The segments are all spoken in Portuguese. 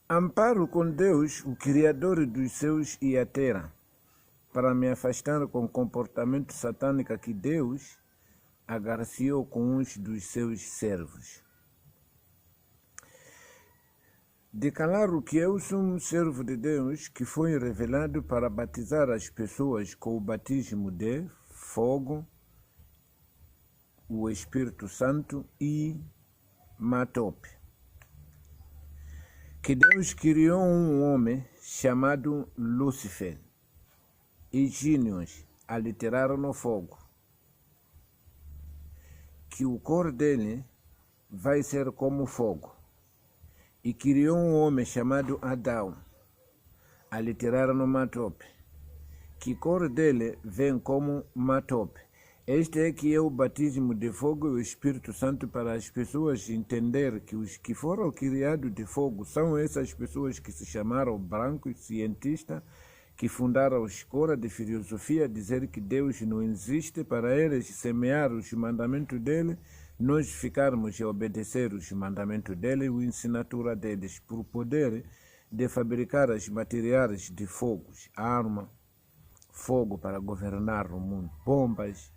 Amparo com Deus, o Criador dos céus e a terra, para me afastar com o comportamento satânico que Deus agraciou com uns dos seus servos. Declaro que eu sou um servo de Deus que foi revelado para batizar as pessoas com o batismo de fogo, o Espírito Santo e matope. Que Deus criou um homem chamado Lúcifer e gênios aliteraram no fogo, que o cor dele vai ser como fogo, e criou um homem chamado Adão, aliteraram no matope, que cor dele vem como matope. Este é que é o batismo de fogo e o Espírito Santo, para as pessoas entenderem que os que foram criados de fogo são essas pessoas que se chamaram brancos, cientistas, que fundaram a escola de filosofia, dizer que Deus não existe, para eles semear os mandamentos dele, nós ficarmos a obedecer os mandamentos dele e a ensinatura deles, por poder de fabricar os materiais de fogos, arma, fogo para governar o mundo, bombas,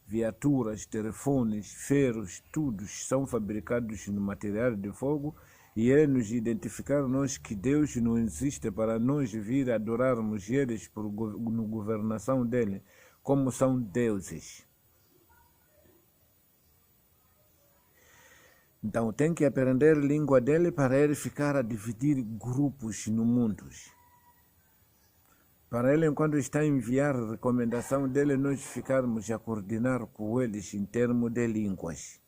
viaturas, telefones, ferros, tudo são fabricados no material de fogo, e é nos identificar nós que Deus não existe, para nós vir adorarmos eles no governação dele, como são deuses. Então tem que aprender a língua dele para ele ficar a dividir grupos no mundo. Para ele, enquanto está a enviar a recomendação dele, nós ficarmos a coordenar com eles em termos de línguas.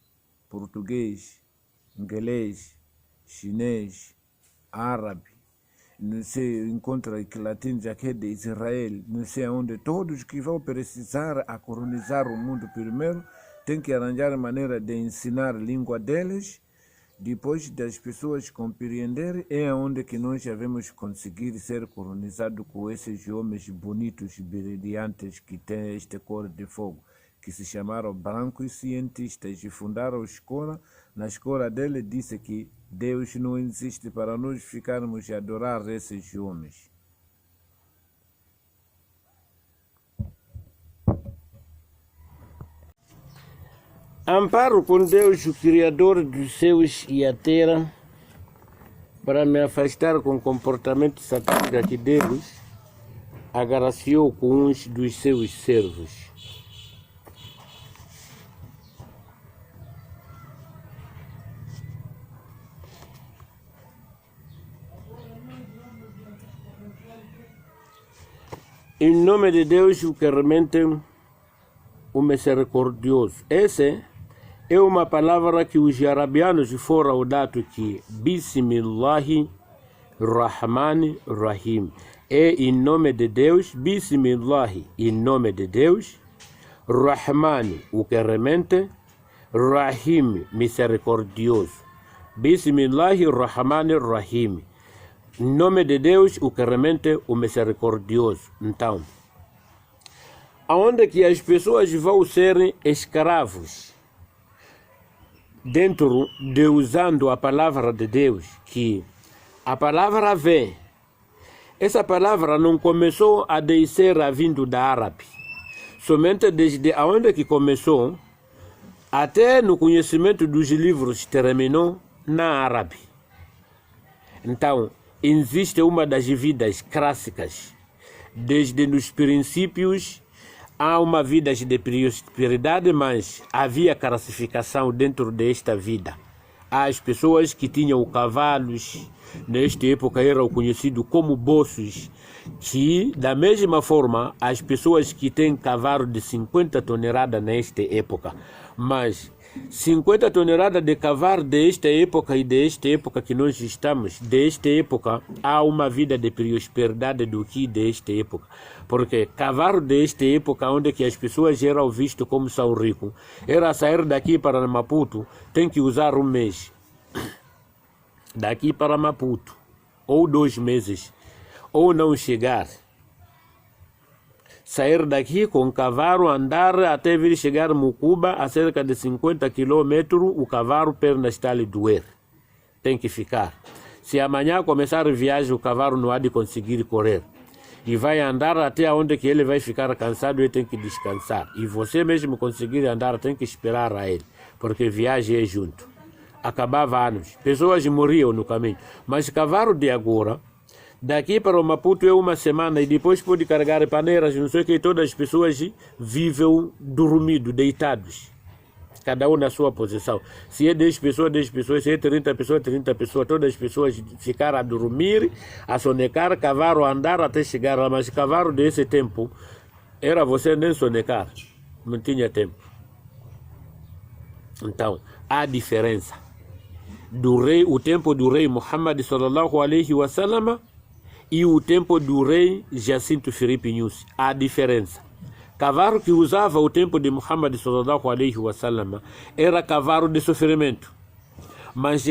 Português, inglês, chinês, árabe, não sei, encontra que latinos aqui de Israel, não sei onde, todos que vão precisar a colonizar o mundo primeiro, tem que arranjar maneira de ensinar a língua deles. Depois das pessoas compreenderem, é onde que nós já vamos conseguir ser colonizados com esses homens bonitos, brilhantes, que têm esta cor de fogo, que se chamaram brancos cientistas e fundaram a escola. Na escola dele disse que Deus não existe, para nós ficarmos a adorar esses homens. Amparo com Deus, o Criador dos céus e a terra, para me afastar com o comportamento satânico que Deus agraciou com uns dos seus servos. Em nome de Deus, o que realmente o misericordioso. Esse é uma palavra que os arabianos foram dados que Bismillahi Rahmani Rahim. É em nome de Deus, Bismillahi, em nome de Deus, Rahmani, o que realmente, Rahim, misericordioso. Bismillahi Rahmani Rahim. Em nome de Deus, o que realmente o misericordioso. Então, aonde que as pessoas vão ser escravos dentro de usando a palavra de Deus, que a palavra vem. Essa palavra não começou a descer a vindo da árabe, somente desde aonde que começou, até no conhecimento dos livros terminou na árabe. Então, existe uma das vidas clássicas, desde nos princípios. Há uma vida de prosperidade, mas havia classificação dentro desta vida. Há as pessoas que tinham cavalos, nesta época eram conhecidos como bossos, que da mesma forma as pessoas que têm cavalo de 50 toneladas nesta época, mas 50 toneladas de cavalo desta época e desta época que nós estamos, desta época, há uma vida de prosperidade do que desta época. Porque cavalo desta época, onde que as pessoas eram vistas como são ricos, era sair daqui para Maputo, tem que usar um mês. Daqui para Maputo, ou 2 meses, ou não chegar. Sair daqui com o cavalo, andar até vir chegar a Mucuba, a cerca de 50 quilômetros, o cavalo perna está a doer. Tem que ficar. Se amanhã começar a viagem, o cavalo não há de conseguir correr. E vai andar até onde que ele vai ficar cansado e tem que descansar. E você mesmo conseguir andar, tem que esperar a ele. Porque viagem é junto. Acabava anos. Pessoas morriam no caminho. Mas cavalo de agora, daqui para o Maputo é uma semana e depois pode carregar paneiras, não sei o que, todas as pessoas vivem dormindo, deitados. Cada um na sua posição. Se é 10 pessoas, 10 pessoas. Se é 30 pessoas, 30 pessoas. Todas as pessoas ficaram a dormir, a sonecar, cavalo a andar até chegar lá. Mas cavalo desse tempo, era você nem sonecar. Não tinha tempo. Então, há diferença. Do rei, o tempo do rei Muhammad sallallahu alaihi wasallam e o tempo do rei Jacinto Filipe Nyusi. Há diferença. Cavalo que usava o tempo de Muhammad sallallahu alaihi wasallam era cavalo de sofrimento. Mas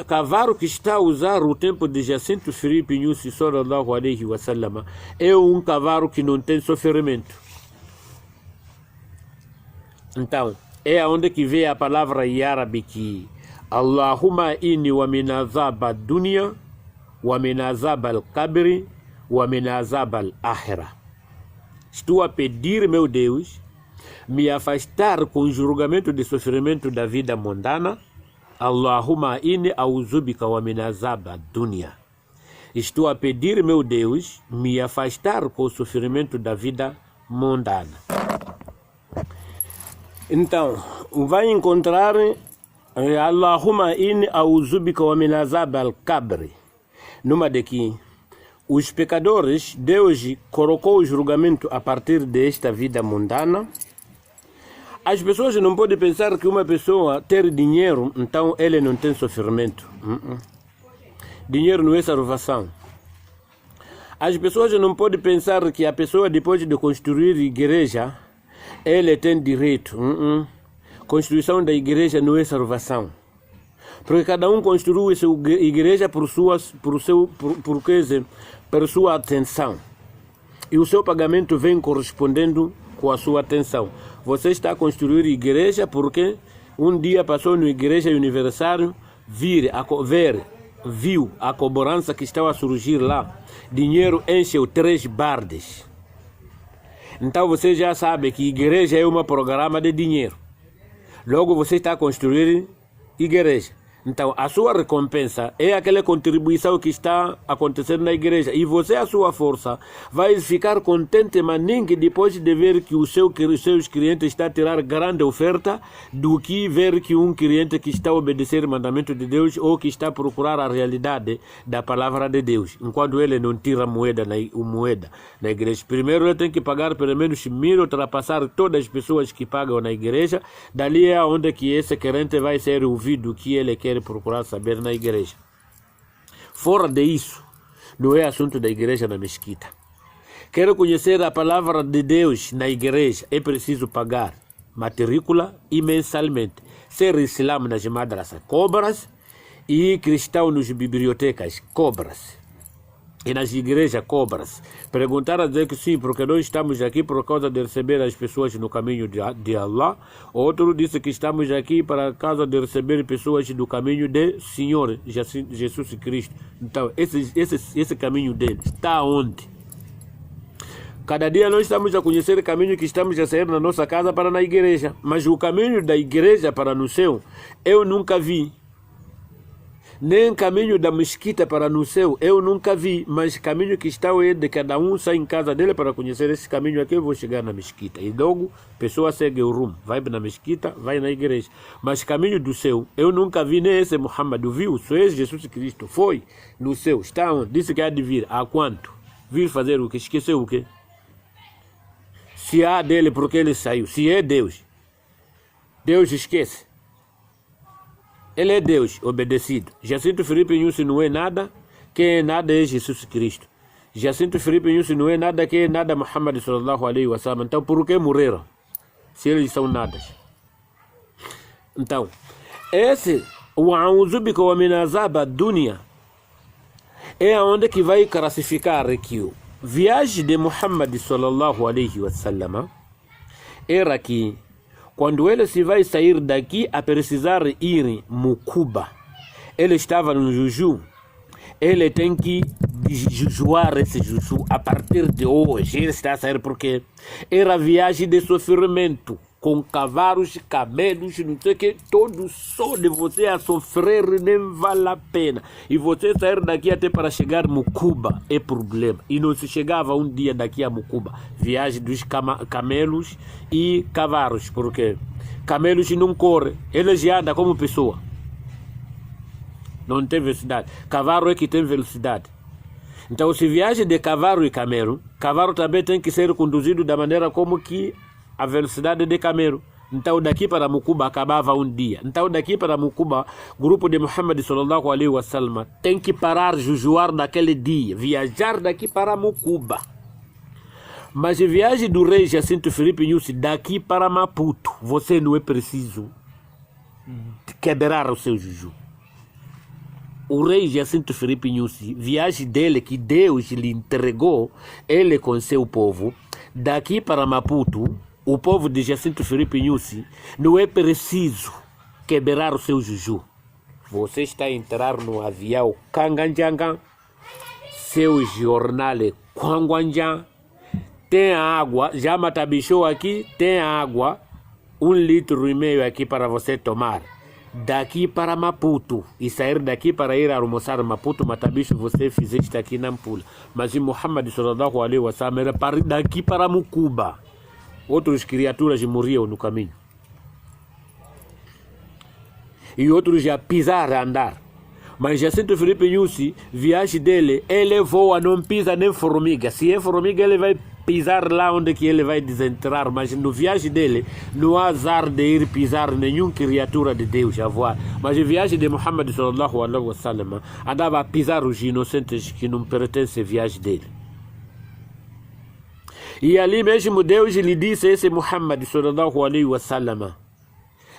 cavalo que está a usar o tempo de Jacinto Filipe Nyusi sallallahu alaihi wasallam é um cavalo que não tem sofrimento. Então, é onde que vem a palavra em árabe que Allahumma inni wa min azab ad-dunya wa min azab al-qabri wa min azab al-akhirah. Estou a pedir, meu Deus, me afastar com o julgamento de sofrimento da vida mundana. Allahumma inni auzubika wa min azab ad-dunya. Estou a pedir, meu Deus, me afastar com o sofrimento da vida mundana. Então, vai encontrar Allahumma inni auzubika wa min azab al-qabri. Numa daqui. Os pecadores, Deus colocou o julgamento a partir desta vida mundana. As pessoas não podem pensar que uma pessoa ter dinheiro, então ele não tem sofrimento. Dinheiro não é salvação. As pessoas não podem pensar que a pessoa, depois de construir igreja, ele tem direito. Construção da igreja não é salvação. Porque cada um construiu essa igreja por sua atenção. E o seu pagamento vem correspondendo com a sua atenção. Você está a construir igreja porque um dia passou na igreja universal, viu a cobrança que estava a surgir lá. Dinheiro encheu 3 bardes. Então você já sabe que igreja é um programa de dinheiro. Logo você está a construir igreja. Então, a sua recompensa é aquela contribuição que está acontecendo na igreja. E você, a sua força, vai ficar contente, mas nem que depois de ver que os seus clientes estão a tirar grande oferta, do que ver que um cliente que está a obedecer o mandamento de Deus ou que está a procurar a realidade da palavra de Deus, enquanto ele não tira moeda na igreja. Primeiro ele tem que pagar pelo menos 1.000, ultrapassar todas as pessoas que pagam na igreja. Dali é onde que esse crente vai ser ouvido que ele quer procurar saber na igreja. Fora disso, não é assunto da igreja na mesquita. Quero conhecer a palavra de Deus na igreja, é preciso pagar matrícula e mensalmente. Ser Islã nas madrasas, cobras, e cristão nas bibliotecas, cobras. E nas igrejas, cobras. Perguntar a dizer que sim, porque nós estamos aqui por causa de receber as pessoas no caminho de Allah. Outro disse que estamos aqui para causa de receber pessoas do caminho de Senhor Jesus Cristo. Então, esse caminho dele está onde? Cada dia nós estamos a conhecer o caminho que estamos a sair na nossa casa para na igreja. Mas o caminho da igreja para no céu, eu nunca vi. Nem caminho da mesquita para no céu, eu nunca vi, mas caminho que está é de cada um sai em casa dele para conhecer esse caminho aqui, eu vou chegar na mesquita. E logo, a pessoa segue o rumo, vai na mesquita, vai na igreja. Mas caminho do céu, eu nunca vi nem esse Muhammad, viu? Só esse Jesus Cristo, foi no céu, está onde? Disse que há de vir, há quanto? Vir fazer o que? Esqueceu o quê? Se há dele, porque ele saiu. Se é Deus, Deus esquece. Ele é Deus, obedecido. Jacinto Filipe Nyusi não é nada, quem é nada é Jesus Cristo. Jacinto Filipe Nyusi não é nada, quem é nada Muhammad sallallahu alaihi wasallam. Então por que morreram? Se eles são nada. Então, esse, o A'uzubika wa min azab ad-dunya, é onde que vai classificar que o viagem de Muhammad sallallahu alaihi wasallam era que quando ele se vai sair daqui a precisar ir Mucuba, ele estava no jejum. ele tem que jejuar esse jejum a partir de hoje. Ele está a sair porque era viagem de sofrimento, com cavalos, camelos, não sei o que, todo só de você a sofrer nem vale a pena. E você sair daqui até para chegar a Mucuba é problema. E não se chegava um dia daqui a Mucuba. Viagem dos camelos e cavalos, porque camelos não correm, eles já andam como pessoa. Não tem velocidade. Cavalo é que tem velocidade. Então, se viaja de cavalo e camelo, cavalo também tem que ser conduzido da maneira como que a velocidade de camelo. Então, daqui para Mucuba acabava um dia. Então, daqui para Mucuba, o grupo de Muhammad sallallahu alaihi wasallam tem que parar de jejuar naquele dia, viajar daqui para Mucuba. Mas a viagem do rei Jacinto Filipe Nyusi daqui para Maputo, você não é preciso quebrar o seu jejum. O rei Jacinto Filipe Nyusi, viagem dele que Deus lhe entregou, ele com seu povo, daqui para Maputo, o povo de Jacinto Filipe Nyusi, não é preciso quebrar o seu jejum. Você está a entrar no avião Kanganjanga, seu jornal é Kwanguanja, tem água, já matabichou aqui, tem água, 1,5 litro aqui para você tomar. Daqui para Maputo e sair daqui para ir almoçar Maputo, Matabicho, você fizeste aqui na Nampula. Mas em Muhammad sallallahu alaihi wasallam era para daqui para Mucuba. Outras criaturas morriam no caminho. E outros já pisaram a andar. Mas Jacinto Filipe Nyusi, viagem dele, ele voa, não pisa nem formiga. Se é formiga, ele vai pisar lá onde que ele vai desentrar. Mas no viagem dele, não há azar de ir pisar nenhuma criatura de Deus a voar. Mas a viagem de Muhammad sallallahu alaihi wasallam andava a pisar os inocentes que não pertencem à viagem dele. E ali mesmo Deus lhe disse a esse Muhammad sallallahu alaihi wasallam,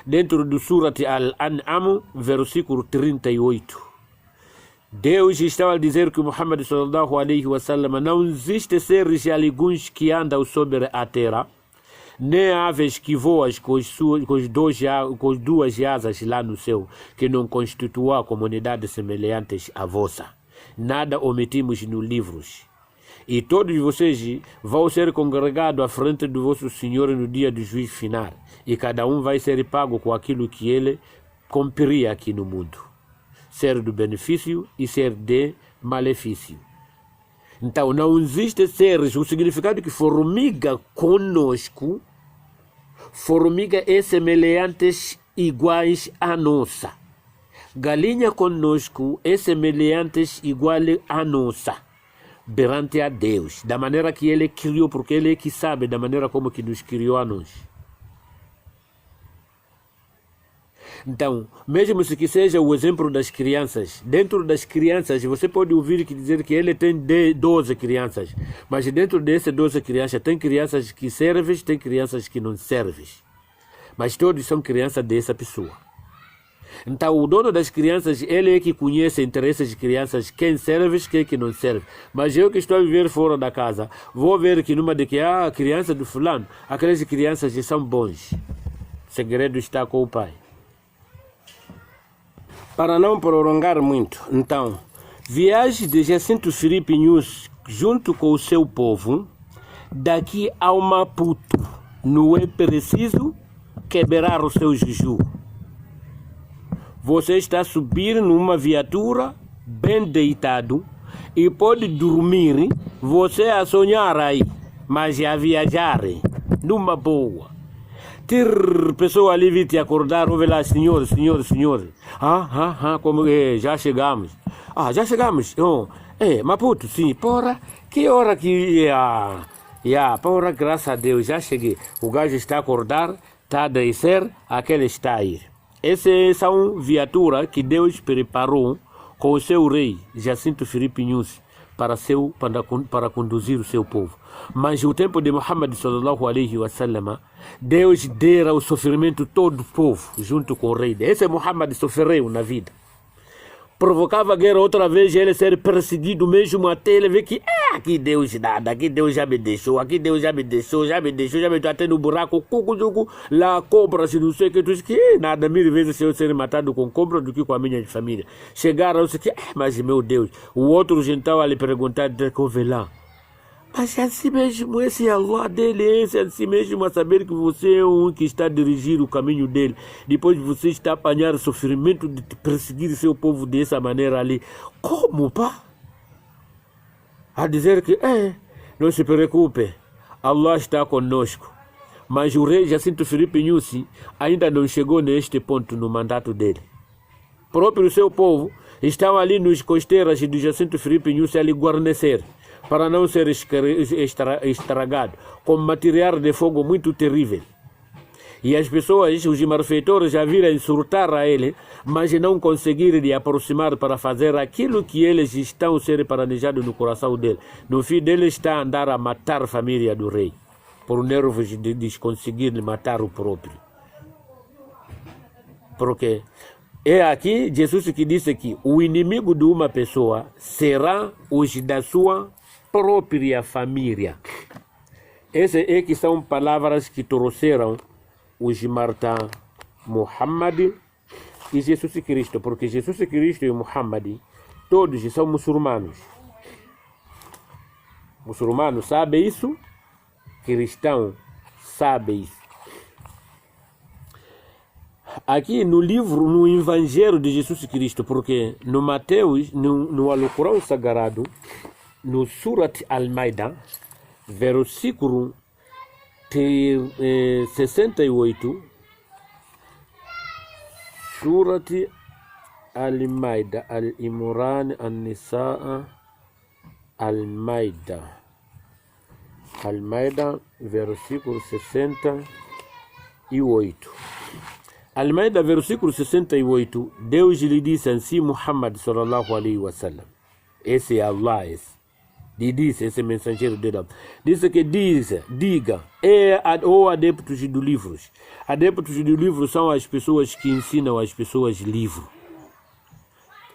dentro do Surat Al-An'am, versículo 38. Deus estava a dizer que Muhammad sallallahu alaihi wasallam não existe seres alguns que andam sobre a terra, nem aves que voam com as duas asas lá no céu, que não constituam comunidades semelhantes à vossa. Nada omitimos nos livros. E todos vocês vão ser congregados à frente do vosso Senhor no dia do juízo final. E cada um vai ser pago com aquilo que ele cumpriria aqui no mundo. Ser do benefício e ser de malefício. Então não existe seres, o significado que formiga conosco, formiga é semelhantes iguais a nossa. Galinha conosco é semelhantes igual a nossa. Perante a Deus, da maneira que Ele criou, porque Ele é que sabe da maneira como que nos criou a nós. Então, mesmo se que seja o exemplo das crianças, dentro das crianças, você pode ouvir que dizer que ele tem 12 crianças, mas dentro dessas 12 crianças, tem crianças que servem, tem crianças que não servem, mas todos são crianças dessa pessoa. Então, o dono das crianças, ele é que conhece entre essas crianças quem serve, quem que não serve. Mas eu que estou a viver fora da casa, vou ver que numa de que a criança do fulano, aquelas crianças que são bons. O segredo está com o pai. Para não prolongar muito, então, viagem de Jacinto Filipe Nyusi junto com o seu povo, daqui ao Maputo, não é preciso quebrar o seu jejum. Você está a subir numa viatura, bem deitado, e pode dormir, você a sonhar aí, mas a viajar, numa boa. Ter pessoa ali vir te acordar, ouve lá, senhor. Como já chegamos. Já chegamos. Maputo, sim, porra, que hora que... porra, graças a Deus, já cheguei. O gajo está a acordar, está a descer, aquele está a ir. Essas são viaturas que Deus preparou com o seu rei, Jacinto Filipe Nyusi, para conduzir o seu povo. Mas o tempo de Muhammad sallallahu alaihi wasallam, Deus dera o sofrimento todo o povo junto com o rei. Esse Muhammad sofreu na vida. provocava guerra outra vez, ele ser perseguido mesmo até ele ver que aqui Deus nada, aqui Deus já me deixou, aqui Deus já me deixou, já me estou até no buraco, lá cobra, se não sei o que, tu diz que nada, 1000 vezes se eu ser matado com cobra do que com a minha família. Chegaram, eu disse que, mas meu Deus, o outro então a lhe perguntar, que eu lá. Mas é assim mesmo, esse é Allah dele, esse é assim mesmo, a saber que você é um que está a dirigir o caminho dele. Depois você está a apanhar o sofrimento de perseguir seu povo dessa maneira ali. Como, pá? A dizer que, não se preocupe, Allah está conosco. Mas o rei Jacinto Filipe Nyusi ainda não chegou neste ponto no mandato dele. Próprio seu povo estão ali nos costeiras de Jacinto Filipe Nyusi a lhe guarnecer, para não ser estragado, com material de fogo muito terrível. E as pessoas, os malfeitores, já viram insultar a ele, mas não conseguiram lhe aproximar para fazer aquilo que eles estão a ser planejados no coração dele. No fim dele está a andar a matar a família do rei, por nervos de conseguir matar o próprio. Porque é aqui Jesus que disse que o inimigo de uma pessoa será os da sua própria família. Essas é que são palavras que trouxeram os Marta Muhammad e Jesus Cristo, porque Jesus Cristo e Muhammad todos são muçulmanos. Muçulmano sabe isso, cristão sabe isso. Aqui no livro, no Evangelho de Jesus Cristo, porque no Mateus, no Alcorão Sagrado, no Surat Al-Maida, versículo 68, Surat Al-Maida, Al-Imran, An-Nisaa, Al-Maida, Al-Maida, versículo 68. Al-Maida, versículo 68, Deus lhe disse assim, Muhammad sallallahu alaihi wasallam, esse é Allah, lhe disse, esse mensageiro de Deus, disse que diga, adeptos dos livros. Adeptos dos livros são as pessoas que ensinam as pessoas livro.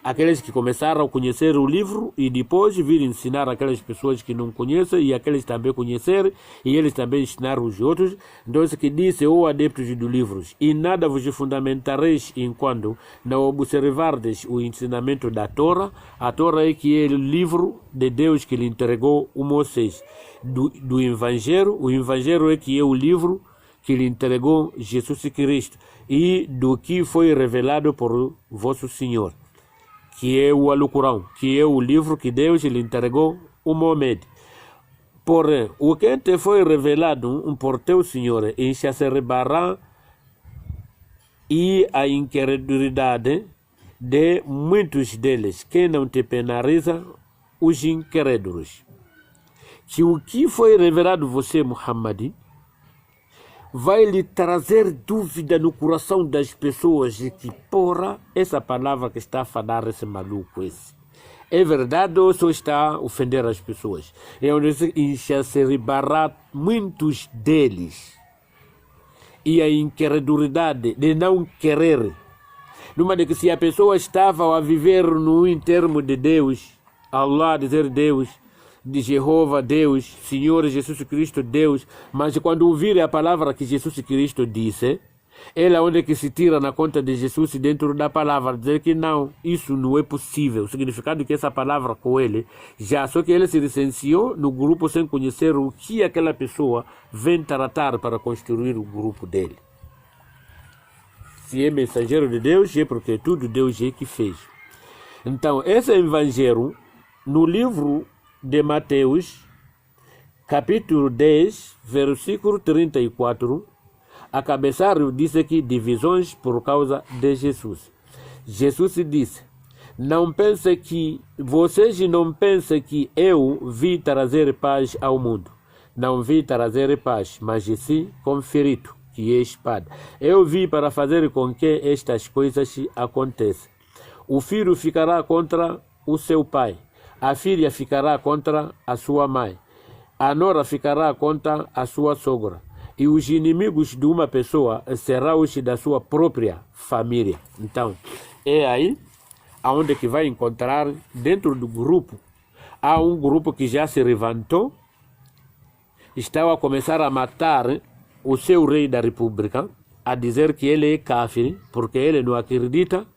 Aqueles que começaram a conhecer o livro e depois viram ensinar aquelas pessoas que não conhecem e aqueles também conhecerem e eles também ensinaram os outros. Então, que disse, adeptos dos livros, e nada vos fundamentareis enquanto não observardes o ensinamento da Torá. A Torá é que é o livro de Deus que lhe entregou o Moisés. Do Evangelho, o Evangelho é que é o livro que lhe entregou Jesus Cristo e do que foi revelado por vosso Senhor, que é o Alcorão, que é o livro que Deus lhe entregou o Mohamed. Porém, o que te foi revelado por teu Senhor enxacerbará e a incredulidade de muitos deles, que não te penaliza os incrédulos. Que o que foi revelado você, Muhammad, vai lhe trazer dúvida no coração das pessoas de que, porra, essa palavra que está a falar esse maluco, é verdade ou só está a ofender as pessoas? É onde se enxacerbará muitos deles. E a incredulidade de não querer. Numa de que se a pessoa estava a viver no termo de Deus, Allah dizer Deus, de Jeová Deus, Senhor Jesus Cristo Deus, mas quando ouvir a palavra que Jesus Cristo disse, ela onde que se tira na conta de Jesus dentro da palavra, dizer que não, isso não é possível. O significado que essa palavra com ele, já só que ele se licenciou no grupo sem conhecer o que aquela pessoa vem tratar para construir o grupo dele. Se é mensageiro de Deus, é porque tudo Deus é que fez. Então, esse evangelho, no livro de Mateus, capítulo 10, versículo 34, a cabeçalho disse que divisões por causa de Jesus. Jesus disse, vocês não pensem que eu vim trazer paz ao mundo. Não vim trazer paz, mas sim conflito, que é espada. Eu vim para fazer com que estas coisas aconteçam. O filho ficará contra o seu pai. A filha ficará contra a sua mãe. A nora ficará contra a sua sogra. E os inimigos de uma pessoa serão os da sua própria família. Então, é aí aonde que vai encontrar dentro do grupo, há um grupo que já se levantou, estava a começar a matar o seu rei da república, a dizer que ele é kafir, porque ele não acredita,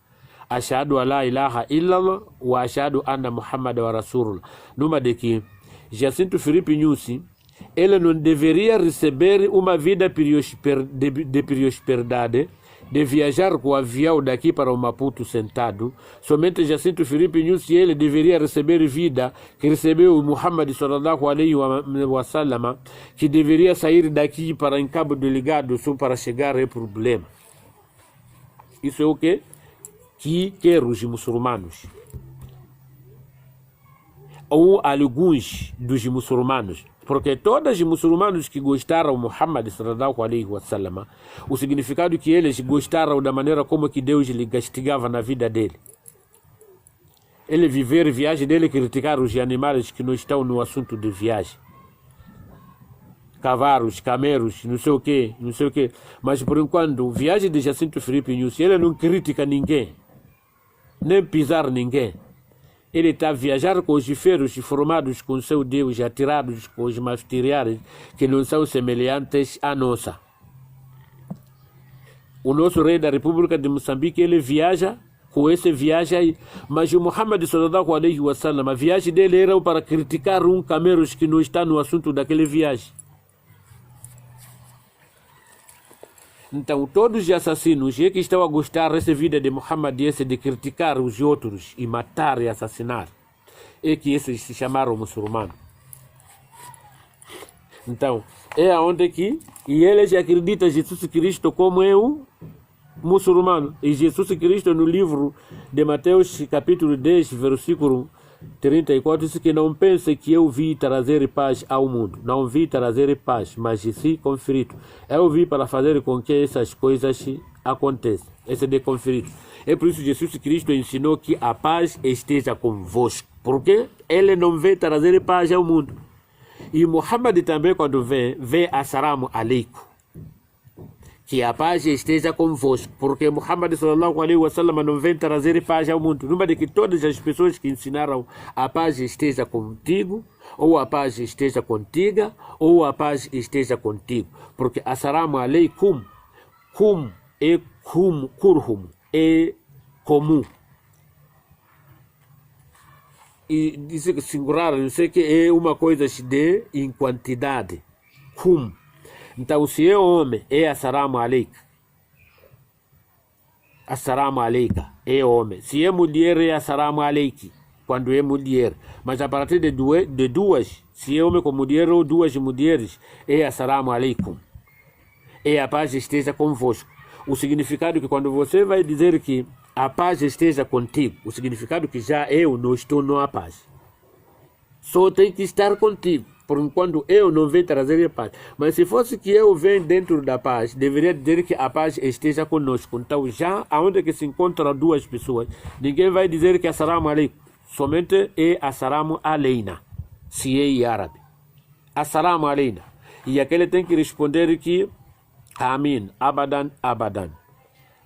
ashhadu an la ilaha illallah wa ashhadu anna Muhammad wa Rasulullah. Numa de que Jacinto Filipe Nyusi, ele não deveria receber uma vida de prosperidade, de viajar com o avião daqui para o Maputo sentado. Somente Jacinto Filipe Nyusi, ele deveria receber vida que recebeu o Muhammad sallallahu alaihi wa sallam, que deveria sair daqui para em Cabo Delgado só para chegar ao problema. Isso é o quê? Que quer os muçulmanos, ou alguns dos muçulmanos, porque todos os muçulmanos que gostaram de Muhammad sallallahu alaihi wa sallam, o significado que eles gostaram da maneira como que Deus lhe castigava na vida dele. Ele viver viagem dele, criticar os animais que não estão no assunto de viagem. Cavalos, camelos, não sei o que, não sei o que. Mas por enquanto, viagem de Jacinto Filipe Nyusi, ele não critica ninguém, nem pisar ninguém. Ele está a viajar com os feiros formados com seu Deus, atirados com os materiais que não são semelhantes à nossa. O nosso rei da República de Moçambique, ele viaja com essa viagem aí. Mas o Muhammad sallallahu alaihi wa sallam, a viagem dele era para criticar camelos que não está no assunto daquela viagem. Então, todos os assassinos que estão a gostar dessa vida de Muhammad, de criticar os outros e matar e assassinar, é que esses se chamaram muçulmanos. Então, é aonde que eles acreditam em Jesus Cristo como é um muçulmano. E Jesus Cristo, no livro de Mateus, capítulo 10, versículo 34, diz que não pense que eu vim trazer paz ao mundo. Não vim trazer paz, mas sim conflito. Eu vim para fazer com que essas coisas aconteçam. Esse de conflito. É por isso que Jesus Cristo ensinou que a paz esteja convosco. Porque ele não veio trazer paz ao mundo. E Muhammad também, quando vem assalamu alaikum. Que a paz esteja convosco, porque Muhammad sallallahu alaihi wa sallam não vem trazer paz ao mundo. Numa de que todas as pessoas que ensinaram a paz esteja contigo, ou a paz esteja contigo, ou a paz esteja contigo. Porque assalamu alaikum, kum é kurhum, é comum. E diz que singular, não sei que é uma coisa de em quantidade. Kum. Então, se é homem, é assalamu alaikum. Assalamu alaikum, é homem. Se é mulher, é assalamu alaikum, quando é mulher. Mas a partir de duas, se é homem com mulher ou duas mulheres, é assalamu alaikum. É a paz esteja convosco. O significado que quando você vai dizer que a paz esteja contigo, o significado que já eu não estou na paz. Só tem que estar contigo. Por enquanto eu não venho trazer a paz. Mas se fosse que eu venho dentro da paz, deveria dizer que a paz esteja conosco. Então já aonde que se encontram duas pessoas, ninguém vai dizer que assalamu alaikum. Somente é assalamu aleina, se é em árabe. Assalamu aleina. E aquele tem que responder que Amin, abadan, abadan.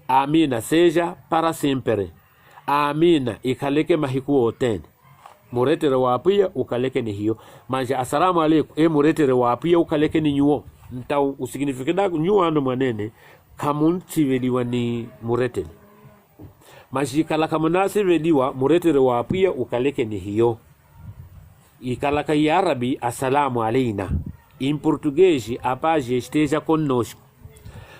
Amina seja para sempre. Amina e kaleke mahiku oten. Muretere wapia ukaleke ni hiyo. Mas assalamu alaikum e muretere wapia ukaleke ni nyuo. Então o significado nyuo ando manene kamun tiveliwa ni muretere. Mas ikala kamuna siveliwa muretere wapia ukaleke ni hiyo. Ikala ka árabe assalamu alaina. Em português a paz esteja conosco.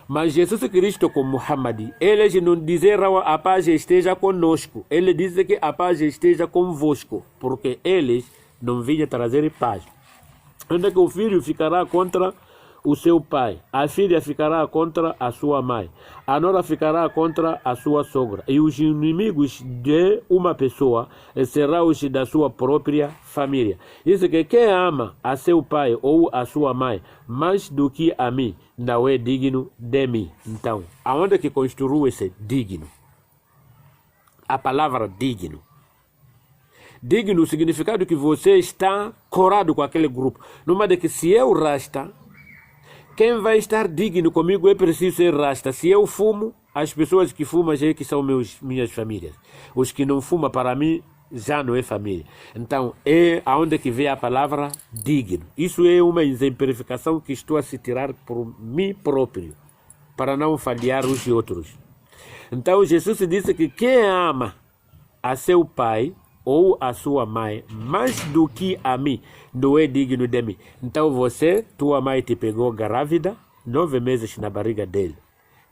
Mas Jesus Cristo com Muhammad, eles não disseram a paz esteja conosco. Ele diz que a paz esteja convosco, porque eles não vinham trazer paz. Onde que o filho ficará contra o seu pai, a filha ficará contra a sua mãe, a nora ficará contra a sua sogra, e os inimigos de uma pessoa serão os da sua própria família. Isso que quem ama a seu pai ou a sua mãe mais do que a mim, não é digno de mim. Então, aonde que construiu esse digno? A palavra digno. Digno, o significado que você está corado com aquele grupo. Numa de que se eu rasta, quem vai estar digno comigo é preciso ser rasta. Se eu fumo, as pessoas que fumam já é que são minhas famílias. Os que não fumam, para mim, já não é família. Então, é aonde que vem a palavra digno. Isso é uma exemplificação que estou a se tirar por mim próprio, para não falhar os outros. Então, Jesus disse que quem ama a seu pai ou a sua mãe mais do que a mim, não é digno de mim. Então, tua mãe te pegou grávida, 9 meses na barriga dele,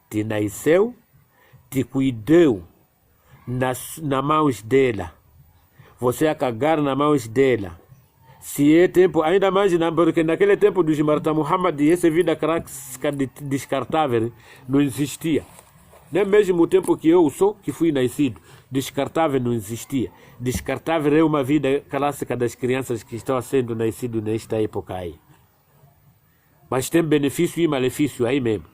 te nasceu, te cuidou nas mãos dela, você a cagar nas mãos dela. Se é tempo, ainda mais, porque naquele tempo dos Marta Muhammad, essa vida descartável não existia. Nem mesmo o tempo que eu sou, que fui nascido, descartável não existia. Descartável é uma vida clássica das crianças que estão sendo nascidas nesta época aí. Mas tem benefício e malefício aí mesmo.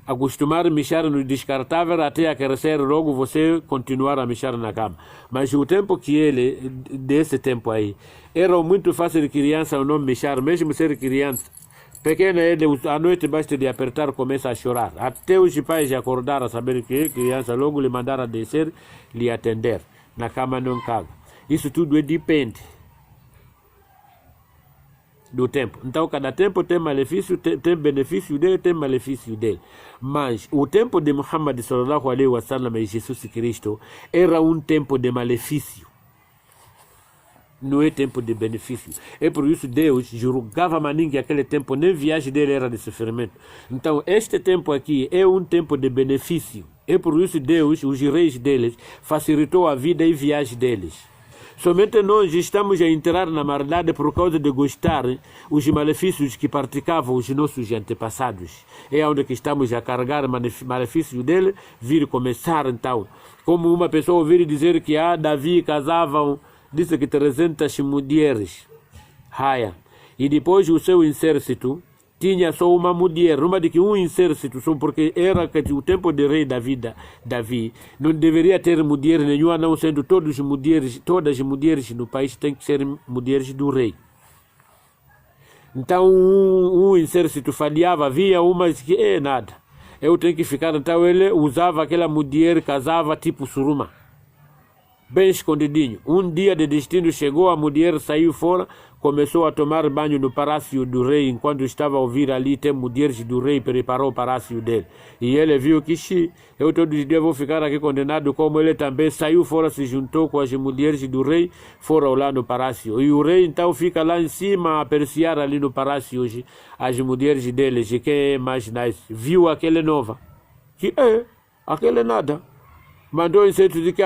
Acostumar a mexer no descartável até a crescer, logo você continuar a mexer na cama. Mas o tempo que ele, desse tempo aí, era muito fácil de criança não mexer, mesmo ser criança. Pequena ele, à noite basta de apertar, começa a chorar. Até os pais acordaram a saber que criança, logo lhe mandaram a descer, lhe atender. Na cama não caga. Isso tudo depende do tempo. Então, cada tempo tem malefício, tem benefício dele, tem malefício dele. Mas o tempo de Muhammad sallallahu alaihi wasallam e Jesus Cristo era um tempo de malefício. Não é tempo de benefício. É por isso Deus julgava maninho que aquele tempo nem viagem dele era de sofrimento. Então, este tempo aqui é um tempo de benefício. É por isso Deus, os reis deles, facilitou a vida e viagem deles. Somente nós estamos a entrar na maldade por causa de gostar os malefícios que praticavam os nossos antepassados. É onde que estamos a carregar malefício dele, vir começar então. Como uma pessoa ouvir dizer que Davi casavam, disse que 300 mulheres. E depois o seu exército tinha só uma mulher, uma de que um exército, só porque era que o tempo de rei Davi não deveria ter mulher nenhuma, não sendo todas as mulheres no país têm que ser mulheres do rei. Então um exército falhava, havia umas que nada, eu tenho que ficar. Então ele usava aquela mulher, casava tipo suruma, bem escondidinho. Um dia de destino chegou, a mulher saiu fora, começou a tomar banho no palácio do rei. Enquanto estava a ouvir ali, tem mulheres do rei, preparou o palácio dele. E ele viu que eu todos os dias vou ficar aqui condenado, como ele também saiu fora, se juntou com as mulheres do rei, foram lá no palácio. E o rei então fica lá em cima a apreciar ali no palácio hoje as mulheres deles. E quem é mais nice? Viu aquele nova, que aquele nada. Mandou inseto de que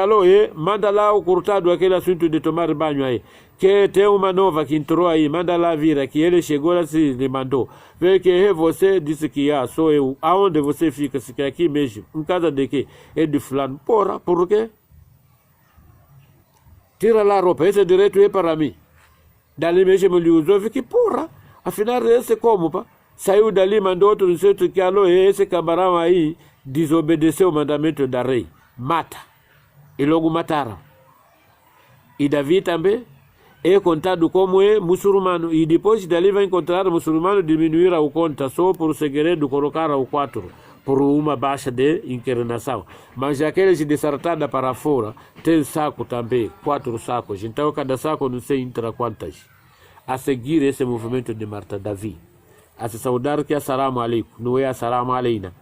manda lá o cortado aquele assunto de tomar banho aí. Que tem uma nova que entrou aí, manda lá vir aqui. Ele chegou lá, se lhe mandou. Vê que é você, disse que sou eu. Aonde você fica? Se quer aqui mesmo. Em casa de quê? É de fulano. Porra, por quê? Tira lá a roupa, esse direito é para mim. Dali mesmo ele usou, vi que porra. Afinal, esse como, pá? Saiu dali, mandou outro inseto que esse camarão aí desobedeceu o mandamento da rei. Mata. E logo mataram. E Davi também é contado como muçulmano. E depois dali vai encontrar muçulmano, diminuir a conta só por segredo, colocar ao 4 por uma baixa de encarnação. Mas aqueles de sartada para fora tem saco também, 4 sacos. Então cada saco não sei entra quantas. A seguir esse movimento de Marta Davi, a se saudar que é assalamu alaikum, não é assalamu alaina.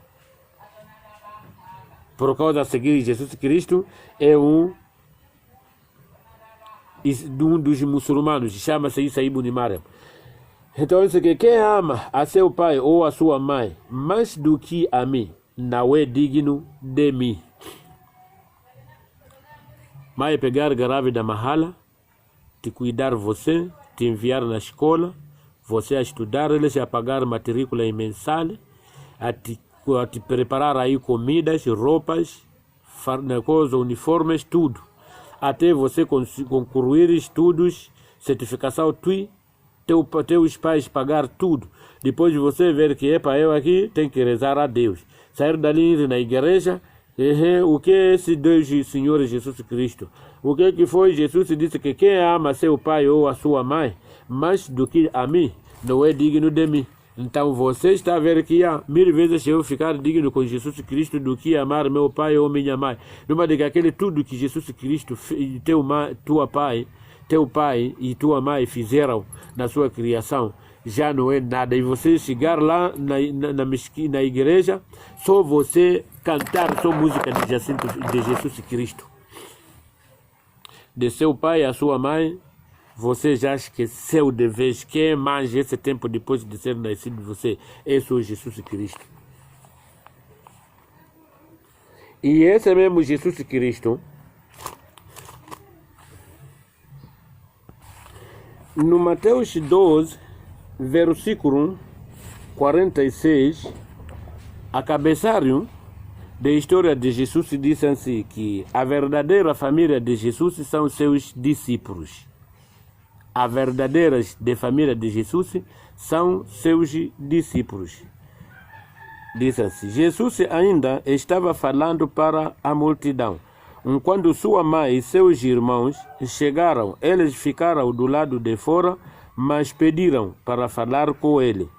Por causa de seguir Jesus Cristo, é um dos muçulmanos, chama-se Isa ibn Maryam. Então, isso que quem ama a seu pai ou a sua mãe mais do que a mim, não é digno de mim. Mãe pegar grávida mahala, te cuidar você, te enviar na escola, você a estudar, eles a pagar matrícula mensal, a te preparar aí comidas, roupas, uniformes, tudo. Até você concluir estudos, certificação, teus pais pagar tudo. Depois você ver que para eu aqui, tem que rezar a Deus. Sair dali, ir na igreja, o que é esse Deus Senhor Jesus Cristo? O que foi? Jesus disse que quem ama seu pai ou a sua mãe mais do que a mim, não é digno de mim. Então você está a ver que há 1000 vezes eu ficar digno com Jesus Cristo do que amar meu pai ou minha mãe. Numa de que aquele tudo que Jesus Cristo, teu pai e tua mãe fizeram na sua criação, já não é nada. E você chegar lá na igreja, só você cantar só música de Jesus Cristo. De seu pai e a sua mãe, você já esqueceu de vez. Quem mais esse tempo depois de ser nascido você é só Jesus Cristo. E esse mesmo Jesus Cristo, no Mateus 12, versículo 46, a cabeçário da história de Jesus diz assim que a verdadeira família de Jesus são seus discípulos. A verdadeira família de Jesus são seus discípulos. Diz assim: Jesus ainda estava falando para a multidão. Quando sua mãe e seus irmãos chegaram, eles ficaram do lado de fora, mas pediram para falar com ele.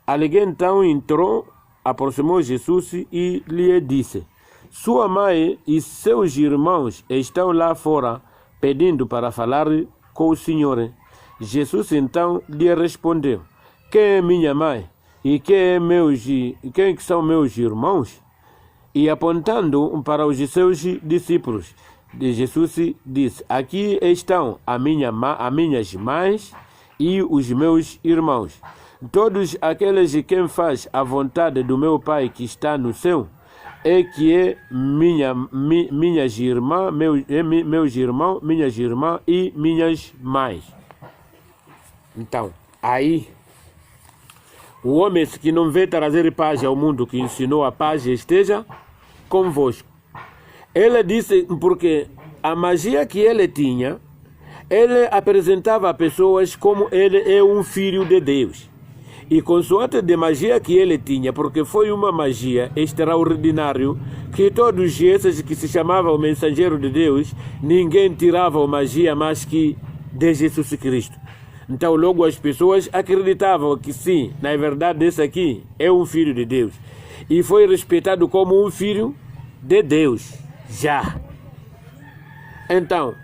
Alguém então entrou, aproximou Jesus e lhe disse: sua mãe e seus irmãos estão lá fora, pedindo para falar com o Senhor. Jesus então lhe respondeu: quem é minha mãe e quem são meus irmãos? E apontando para os seus discípulos, Jesus disse: aqui estão as minhas mães e os meus irmãos. Todos aqueles de quem faz a vontade do meu Pai que está no céu, que é meus irmãos, minhas irmãs e minhas mães. Então, aí, o homem que não veio trazer paz ao mundo, que ensinou a paz, esteja convosco. Ele disse, porque a magia que ele tinha, ele apresentava a pessoas como ele é um filho de Deus. E consoante de magia que ele tinha, porque foi uma magia extraordinária, que todos esses que se chamavam o mensageiro de Deus, ninguém tirava a magia mais que de Jesus Cristo. Então logo as pessoas acreditavam que sim, na verdade esse aqui é um filho de Deus. E foi respeitado como um filho de Deus, já. Então,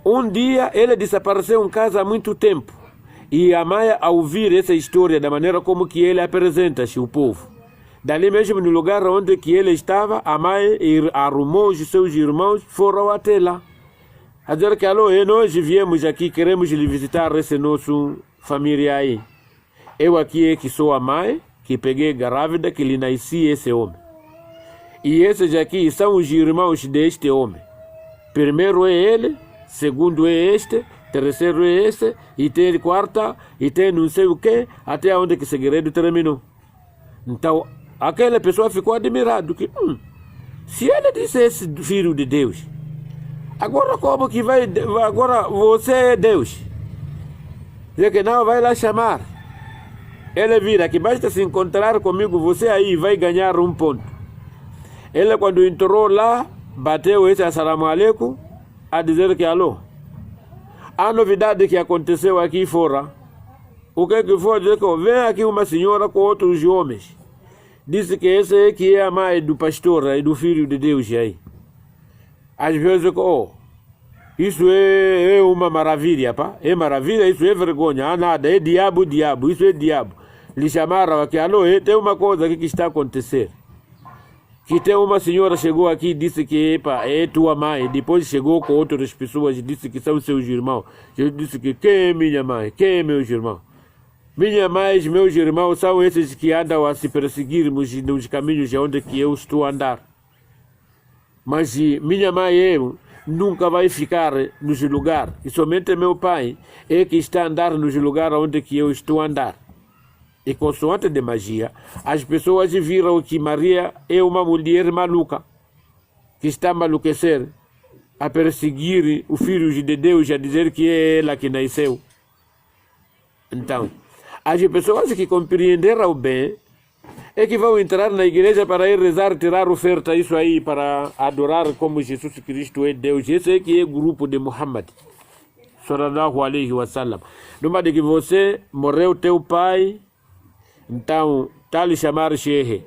um dia ele desapareceu em casa há muito tempo. E a mãe, ao ouvir essa história, da maneira como que ele apresenta-se o povo, dali mesmo no lugar onde que ele estava, a mãe arrumou os seus irmãos, foram até lá. A dizer que, alô, nós viemos aqui, queremos lhe visitar esse nosso família aí. Eu aqui é que sou a mãe, que peguei grávida, que lhe nasci esse homem. E esses aqui são os irmãos deste homem. Primeiro é ele, segundo é este, terceiro é este, e tem quarta, e tem não sei o que, até onde que o segredo terminou. Então, aquela pessoa ficou admirado, que se ele disse esse filho de Deus, agora como que vai, agora você é Deus? Dizer que não, vai lá chamar. Ele vira, que basta se encontrar comigo, você aí vai ganhar um ponto. Ele quando entrou lá, bateu esse assalamu alaikum, a dizer que alô. A novidade que aconteceu aqui fora, o que foi? Dizer que vem aqui uma senhora com outros homens. Disse que esse é que é a mãe do pastor e do filho de Deus aí. Às vezes, isso é uma maravilha, pá. É maravilha, isso é vergonha. Ah, nada, é diabo, isso é diabo. Lhe chamaram aqui, alô, tem uma coisa aqui que está a acontecer. Que tem uma senhora chegou aqui e disse que é tua mãe. Depois chegou com outras pessoas e disse que são seus irmãos. Eu disse que quem é minha mãe? Quem é meus irmãos? Minha mãe e meus irmãos são esses que andam a se perseguirmos nos caminhos onde que eu estou a andar. Mas minha mãe e eu nunca vai ficar nos lugares. E somente meu pai é que está a andar nos lugares onde que eu estou a andar. E consoante de magia, as pessoas viram que Maria é uma mulher maluca, que está a maluquecer, a perseguir o filho de Deus, a dizer que é ela que nasceu. Então, as pessoas que compreenderam bem, é que vão entrar na igreja para ir rezar, tirar oferta, isso aí, para adorar como Jesus Cristo é Deus. Esse é que é o grupo de Muhammad, sallallahu alaihi wasallam. Numa de que você morreu teu pai, Então, tá lhe chamar Shehe.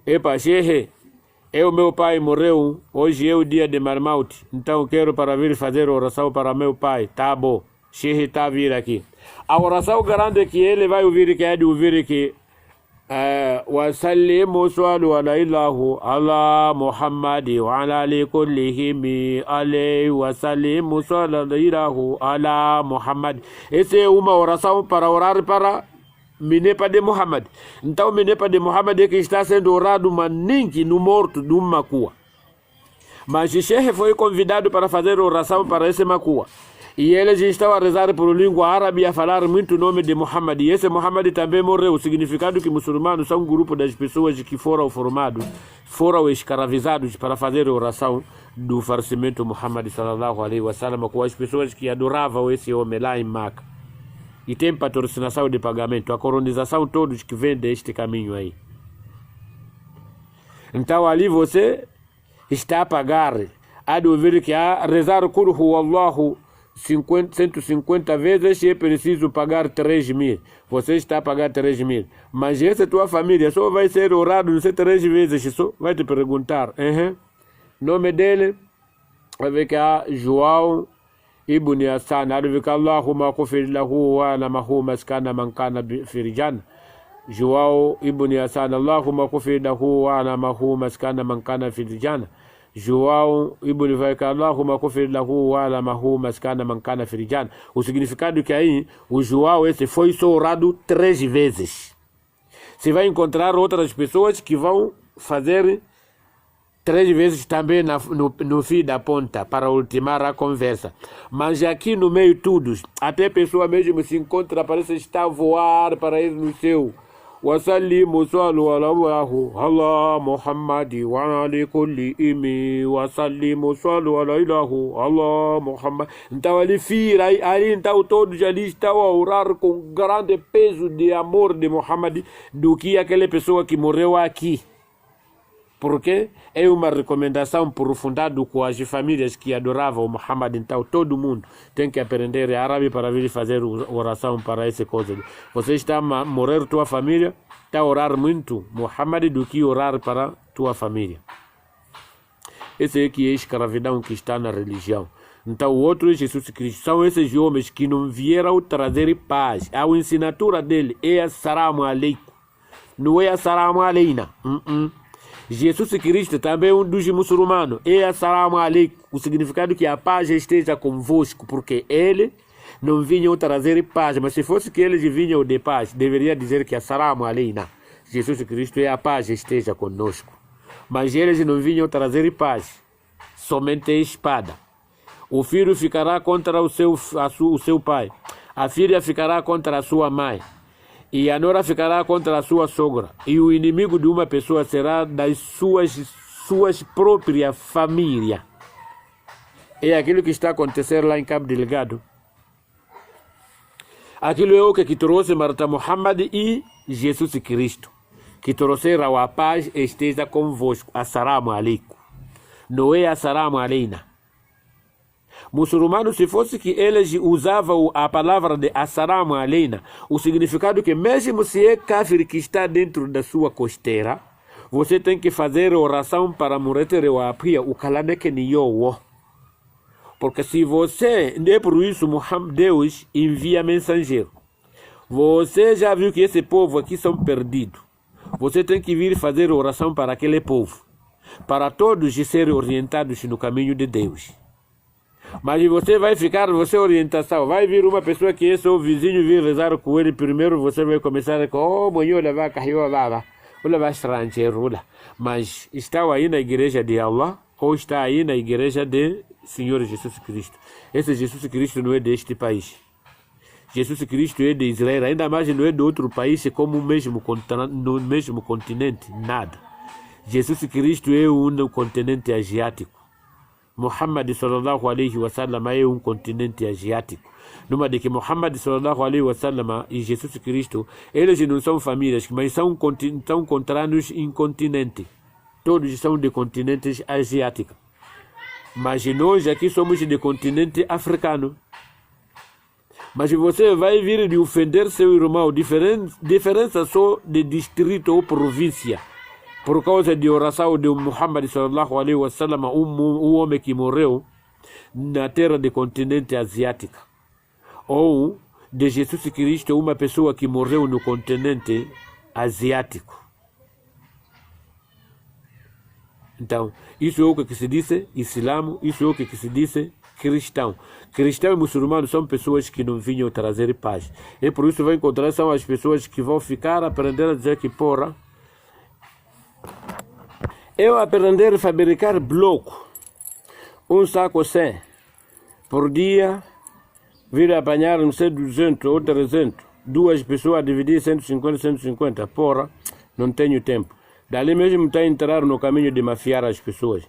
Epa, Shehe, meu pai morreu, hoje é o dia de Marmaute, então quero para vir fazer oração para meu pai. Tá bom, Shehe tá vir aqui. A oração grande que ele vai ouvir, que é de ouvir que وسلم صلوا على الله على محمد وعلى آله كلهم عليه وسلم صلوا على الله على محمد. Essa é uma oração para orar para Minepa de Muhammad. Então Minepa de Muhammad é que está sendo orado maninque no morto de uma Makua. Mas o Sheikh foi convidado para fazer oração para esse Makua. E eles estavam a rezar por língua árabe e a falar muito o nome de Muhammad. E esse Muhammad também morreu. O significado que muçulmanos são um grupo das pessoas que foram formados, foram escravizados para fazer oração do falecimento Muhammad sallallahu alaihi wasallam, com as pessoas que adoravam esse homem lá em Maca. E tem patrocinação de pagamento, a colonização todos que vêm deste caminho aí. Então ali você está a pagar, a de ouvir que a rezar Qul Allahu 150 vezes é preciso pagar 3.000. Você está a pagar 3.000. Mas essa tua família só vai ser orado, não sei, 3 vezes. Só vai te perguntar. Nome dele, vai ver que é João Ibn Hassan. Vai ver que Allahumma kufir lahu wa namahu maskana man kana firjan. João Ibn Hassan. Allahumma kufir lahu wa namahu maskana man kana firjan. João Ibn Vaika, Allahumma kufir lahu wa lamahu maskana mankana firijan. O significado que aí, o João esse foi só orado 3 vezes. Você vai encontrar outras pessoas que vão fazer 3 vezes também no fim da ponta, para ultimar a conversa. Mas aqui no meio tudo, até a pessoa mesmo se encontra, parece estar a voar para ir no céu. وسلم صلوا على الله على محمد وعلى كل إمي وسلم صلوا على الله على محمد. Então ele vira aí, então todos ali estão a orar com grande peso de amor de Muhammad do que aquela pessoa que morreu aqui. Porque é uma recomendação aprofundada com as famílias que adoravam Muhammad. Então todo mundo tem que aprender árabe para vir fazer oração para essa coisa. Você está a morrer tua família, está a orar muito Muhammad do que orar para tua família. Esse é que é a escravidão que está na religião. Então o outro é Jesus Cristo. São esses homens que não vieram trazer paz. A ensinatura dele é assalamu alaikum. Não é assalamu aleina. Jesus Cristo também é um dos muçulmanos. É assalamu alaikum. O significado que a paz esteja convosco, porque ele não vinha trazer paz. Mas se fosse que eles vinham de paz, deveria dizer que assalamu aleina. Jesus Cristo é a paz esteja conosco. Mas eles não vinham trazer paz, somente a espada. O filho ficará contra o seu pai. A filha ficará contra a sua mãe. E a nora ficará contra a sua sogra. E o inimigo de uma pessoa será das suas próprias famílias. É aquilo que está acontecendo lá em Cabo Delgado. Aquilo é o que trouxe Marta Muhammad e Jesus Cristo. Que trouxeram a paz esteja convosco. Assalamu alaikum. Não é assalamu aleina. Muçulmanos, se fosse que eles usavam a palavra de assalamu aleina, o significado que mesmo se é kafir que está dentro da sua costeira, você tem que fazer oração para muretere o apia o kalaneke niyowo. Porque se você, é por isso Deus envia mensageiro. Você já viu que esse povo aqui são perdidos. Você tem que vir fazer oração para aquele povo, para todos serem orientados no caminho de Deus. Mas você vai ficar, você orientação, vai vir uma pessoa que é seu vizinho, vir rezar com ele, primeiro você vai começar com, oh, manhã levar carro lá, levar estrangeiro lá. Mas está aí na igreja de Allah, ou está aí na igreja de Senhor Jesus Cristo. Esse Jesus Cristo não é deste país. Jesus Cristo é de Israel, ainda mais não é de outro país, como no mesmo continente, nada. Jesus Cristo é um continente asiático. Muhammad sallallahu alaihi wasallam é um continente asiático. Numa de que Muhammad sallallahu alaihi wasallam e Jesus Cristo, eles não são famílias, mas são conterrâneos em continente. Todos são de continentes asiáticos. Mas nós aqui somos de continente africano. Mas você vai vir de ofender seu irmão, diferença só de distrito ou província, por causa de oração de Muhammad sallallahu alaihi wasallam, homem que morreu na terra do continente asiático, ou de Jesus Cristo, uma pessoa que morreu no continente asiático. Então, isso é o que se diz Islã, isso é o que se diz cristão. Cristão e muçulmano são pessoas que não vinham trazer paz. E por isso vai encontrar, são as pessoas que vão ficar aprendendo a dizer que, porra, eu aprender a fabricar bloco, um saco 100 por dia, vir a apanhar não sei 200 ou 300, duas pessoas a dividir 150, porra, não tenho tempo. Dali mesmo está a entrar no caminho de mafiar as pessoas.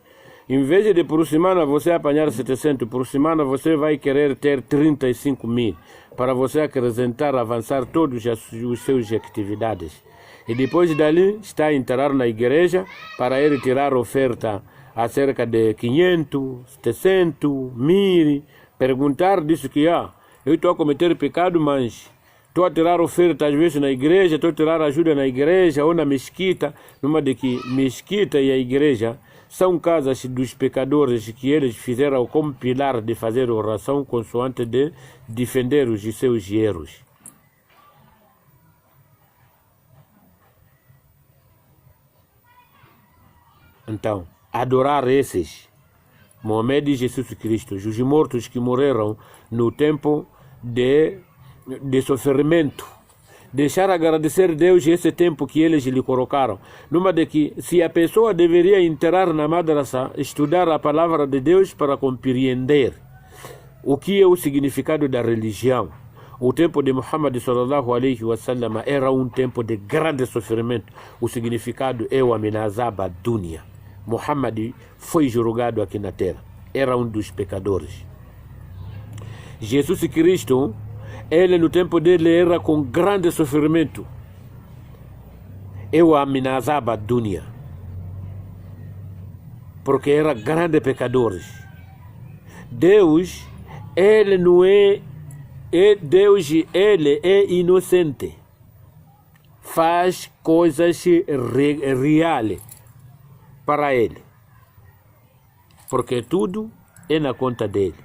Em vez de por semana você apanhar 700, por semana você vai querer ter 35 mil para você acrescentar, avançar todas os seus atividades. E depois dali está a entrar na igreja para ele tirar oferta acerca de 500, 700, 1000, perguntar disso que eu estou a cometer pecado, mas estou a tirar oferta às vezes na igreja, estou a tirar ajuda na igreja ou na mesquita, numa de que mesquita e a igreja são casas dos pecadores que eles fizeram como pilar de fazer oração consoante de defender os seus erros. Então, adorar esses, Mohamed e Jesus Cristo, os mortos que morreram no tempo de sofrimento, deixar agradecer a Deus esse tempo que eles lhe colocaram. Numa de que, se a pessoa deveria entrar na madrasa, estudar a palavra de Deus para compreender o que é o significado da religião. O tempo de Muhammad sallallahu alaihi wasallam era um tempo de grande sofrimento. O significado é o amenazaba dunya. Muhammad foi julgado aqui na terra. Era um dos pecadores. Jesus Cristo, ele no tempo dele era com grande sofrimento. Eu amenazava dunya, porque era grande pecadores. Deus, ele não é, Deus, ele é inocente. Faz coisas reais para ele, porque tudo é na conta dele.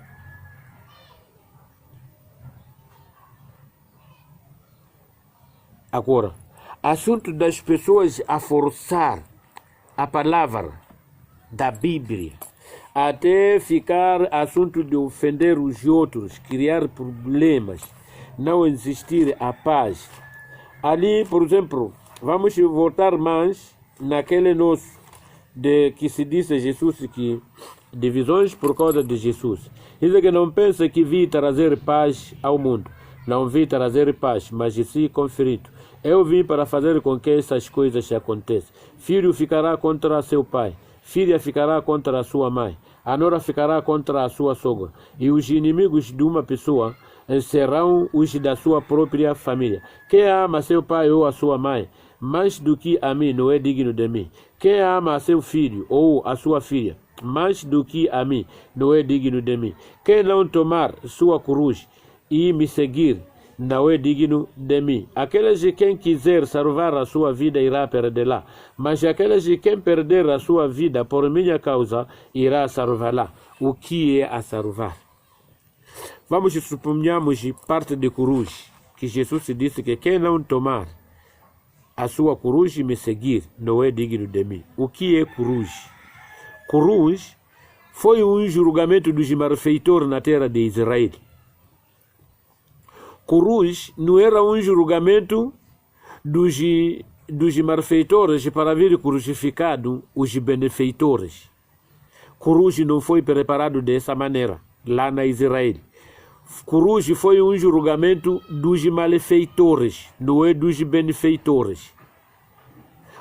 Agora, assunto das pessoas a forçar a palavra da Bíblia, até ficar assunto de ofender os outros, criar problemas, não existir a paz. Ali, por exemplo, vamos voltar mais naquele nosso de que se diz Jesus que divisões por causa de Jesus. Diz que não pensa que vi trazer paz ao mundo. Não vi trazer paz, mas sim conflito. Eu vim para fazer com que essas coisas aconteçam. Filho ficará contra seu pai, filha ficará contra a sua mãe, a nora ficará contra a sua sogra, e os inimigos de uma pessoa serão os da sua própria família. Quem ama seu pai ou a sua mãe mais do que a mim não é digno de mim. Quem ama a seu filho ou a sua filha mais do que a mim não é digno de mim. Quem não tomar sua cruz e me seguir não é digno de mim. Aqueles de quem quiser salvar a sua vida irá perdê-la, mas aqueles de quem perder a sua vida por minha causa irá salvá-la. O que é a salvar? Vamos suponhamos parte de cruz, que Jesus disse que quem não tomar a sua cruz e me seguir não é digno de mim. O que é cruz? Cruz foi um julgamento dos malfeitores na terra de Israel. Cruz não era um julgamento dos malfeitores para vir crucificado os benefeitores. Cruz não foi preparado dessa maneira lá na Israel. Cruz foi um julgamento dos malfeitores, não é dos benefeitores.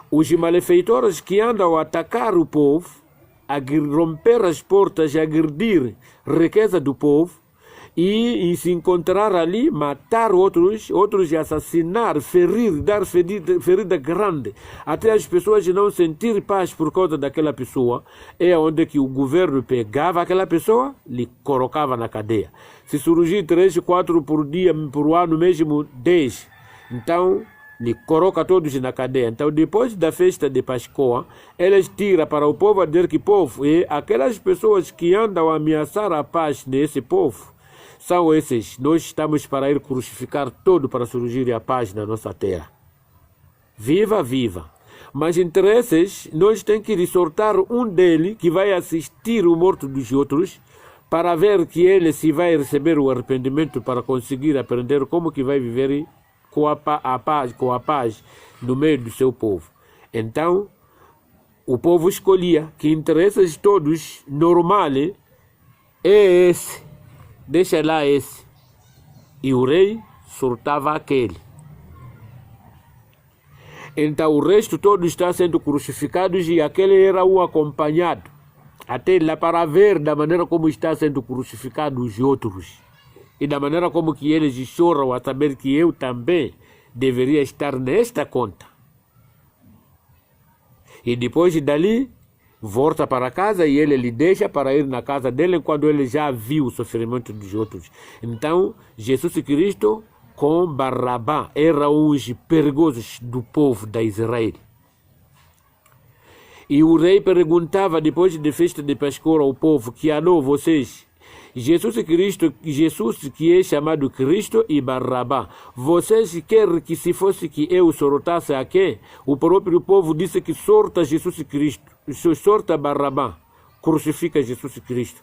Os malfeitores que andam a atacar o povo, a romper as portas, a agredir a riqueza do povo, e se encontrar ali, matar outros assassinar, ferir, dar ferida grande, até as pessoas não sentir paz por causa daquela pessoa, é onde que o governo pegava aquela pessoa, lhe colocava na cadeia. Se surgir 3, 4 por dia, por ano mesmo 10, então lhe coloca todos na cadeia. Então, depois da festa de Páscoa, eles tiram para o povo a dizer que povo, e aquelas pessoas que andam a ameaçar a paz desse povo, são esses. Nós estamos para ir crucificar todo para surgir a paz na nossa terra. Viva, viva. Mas entre esses, nós temos que ressortar um dele que vai assistir o morto dos outros para ver que ele se vai receber o arrependimento para conseguir aprender como que vai viver com a paz no meio do seu povo. Então, o povo escolhia que interesses todos normal é esse. Deixa lá esse. E o rei soltava aquele. Então o resto todo está sendo crucificados e aquele era o acompanhado. Até lá para ver da maneira como está sendo crucificados os outros. E da maneira como que eles choram a saber que eu também deveria estar nesta conta. E depois dali, volta para casa e ele lhe deixa para ir na casa dele quando ele já viu o sofrimento dos outros. Então, Jesus Cristo com Barrabá eram os perigosos do povo de Israel. E o rei perguntava depois da festa de Páscoa ao povo que alô vocês, Jesus Cristo, Jesus que é chamado Cristo e Barrabá, vocês querem que se fosse que eu soltasse aqui? O próprio povo disse que solta Jesus Cristo, solta Barrabá, crucifica Jesus Cristo.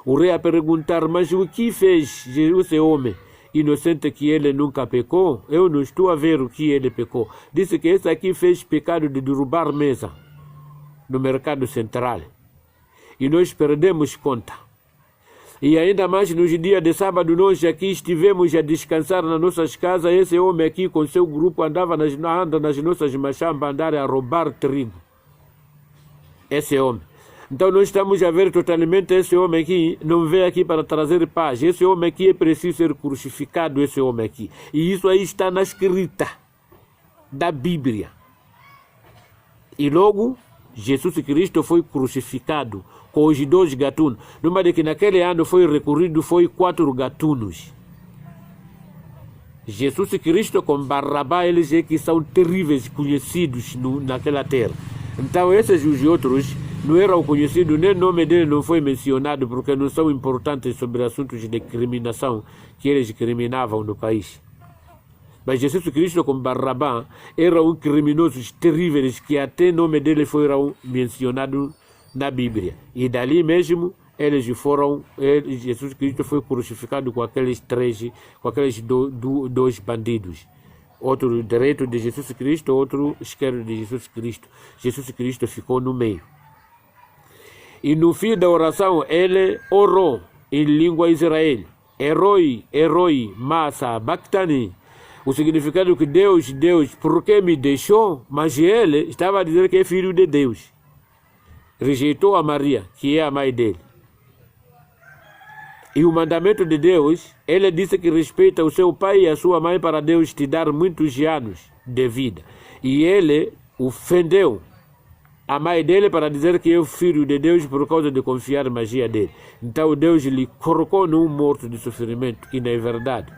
O rei a perguntar, mas o que fez esse homem inocente que ele nunca pecou? Eu não estou a ver o que ele pecou. Disse que esse aqui fez pecado de derrubar mesa no mercado central. E nós perdemos conta. E ainda mais nos dias de sábado, nós aqui estivemos a descansar nas nossas casas. Esse homem aqui com seu grupo anda nas nossas machambas, andar a roubar trigo. Esse homem. Então nós estamos a ver totalmente esse homem aqui, não veio aqui para trazer paz. Esse homem aqui é preciso ser crucificado, esse homem aqui. E isso aí está na escrita da Bíblia. E logo, Jesus Cristo foi crucificado com os 2 gatunos. Numa de que naquele ano foi recorrido, foi 4 gatunos. Jesus Cristo com Barrabá, eles é que são terríveis, conhecidos naquela terra. Então esses os outros não eram conhecidos, nem o nome dele não foi mencionado, porque não são importantes sobre assuntos de criminação que eles criminavam no país. Mas Jesus Cristo com Barrabá eram criminosos terríveis que até o nome dele foi mencionado na Bíblia. E dali mesmo Jesus Cristo foi crucificado com aqueles 2 bandidos. Outro direito de Jesus Cristo, outro esquerdo de Jesus Cristo. Jesus Cristo ficou no meio. E no fim da oração ele orou em língua Israel. Eroi, Eroi, Massa, Bactani. O significado que Deus, por que me deixou? Mas ele estava a dizer que é filho de Deus. Rejeitou a Maria, que é a mãe dele. E o mandamento de Deus, ele disse que respeita o seu pai e a sua mãe para Deus te dar muitos anos de vida. E ele ofendeu a mãe dele para dizer que é o filho de Deus por causa de confiar na magia dele. Então Deus lhe colocou num morto de sofrimento, que não é verdade.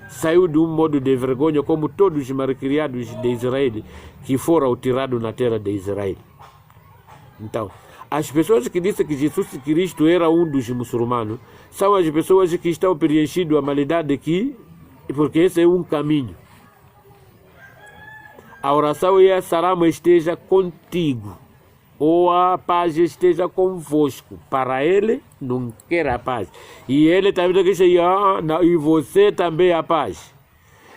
Saiu de um modo de vergonha como todos os malcriados de Israel que foram tirados na terra de Israel. Então, as pessoas que dizem que Jesus Cristo era um dos muçulmanos são as pessoas que estão preenchendo a maldade aqui, porque esse é um caminho. A oração e a salama esteja contigo, ou a paz esteja convosco. Para ele, não quer a paz. E ele também diz, e você também a paz.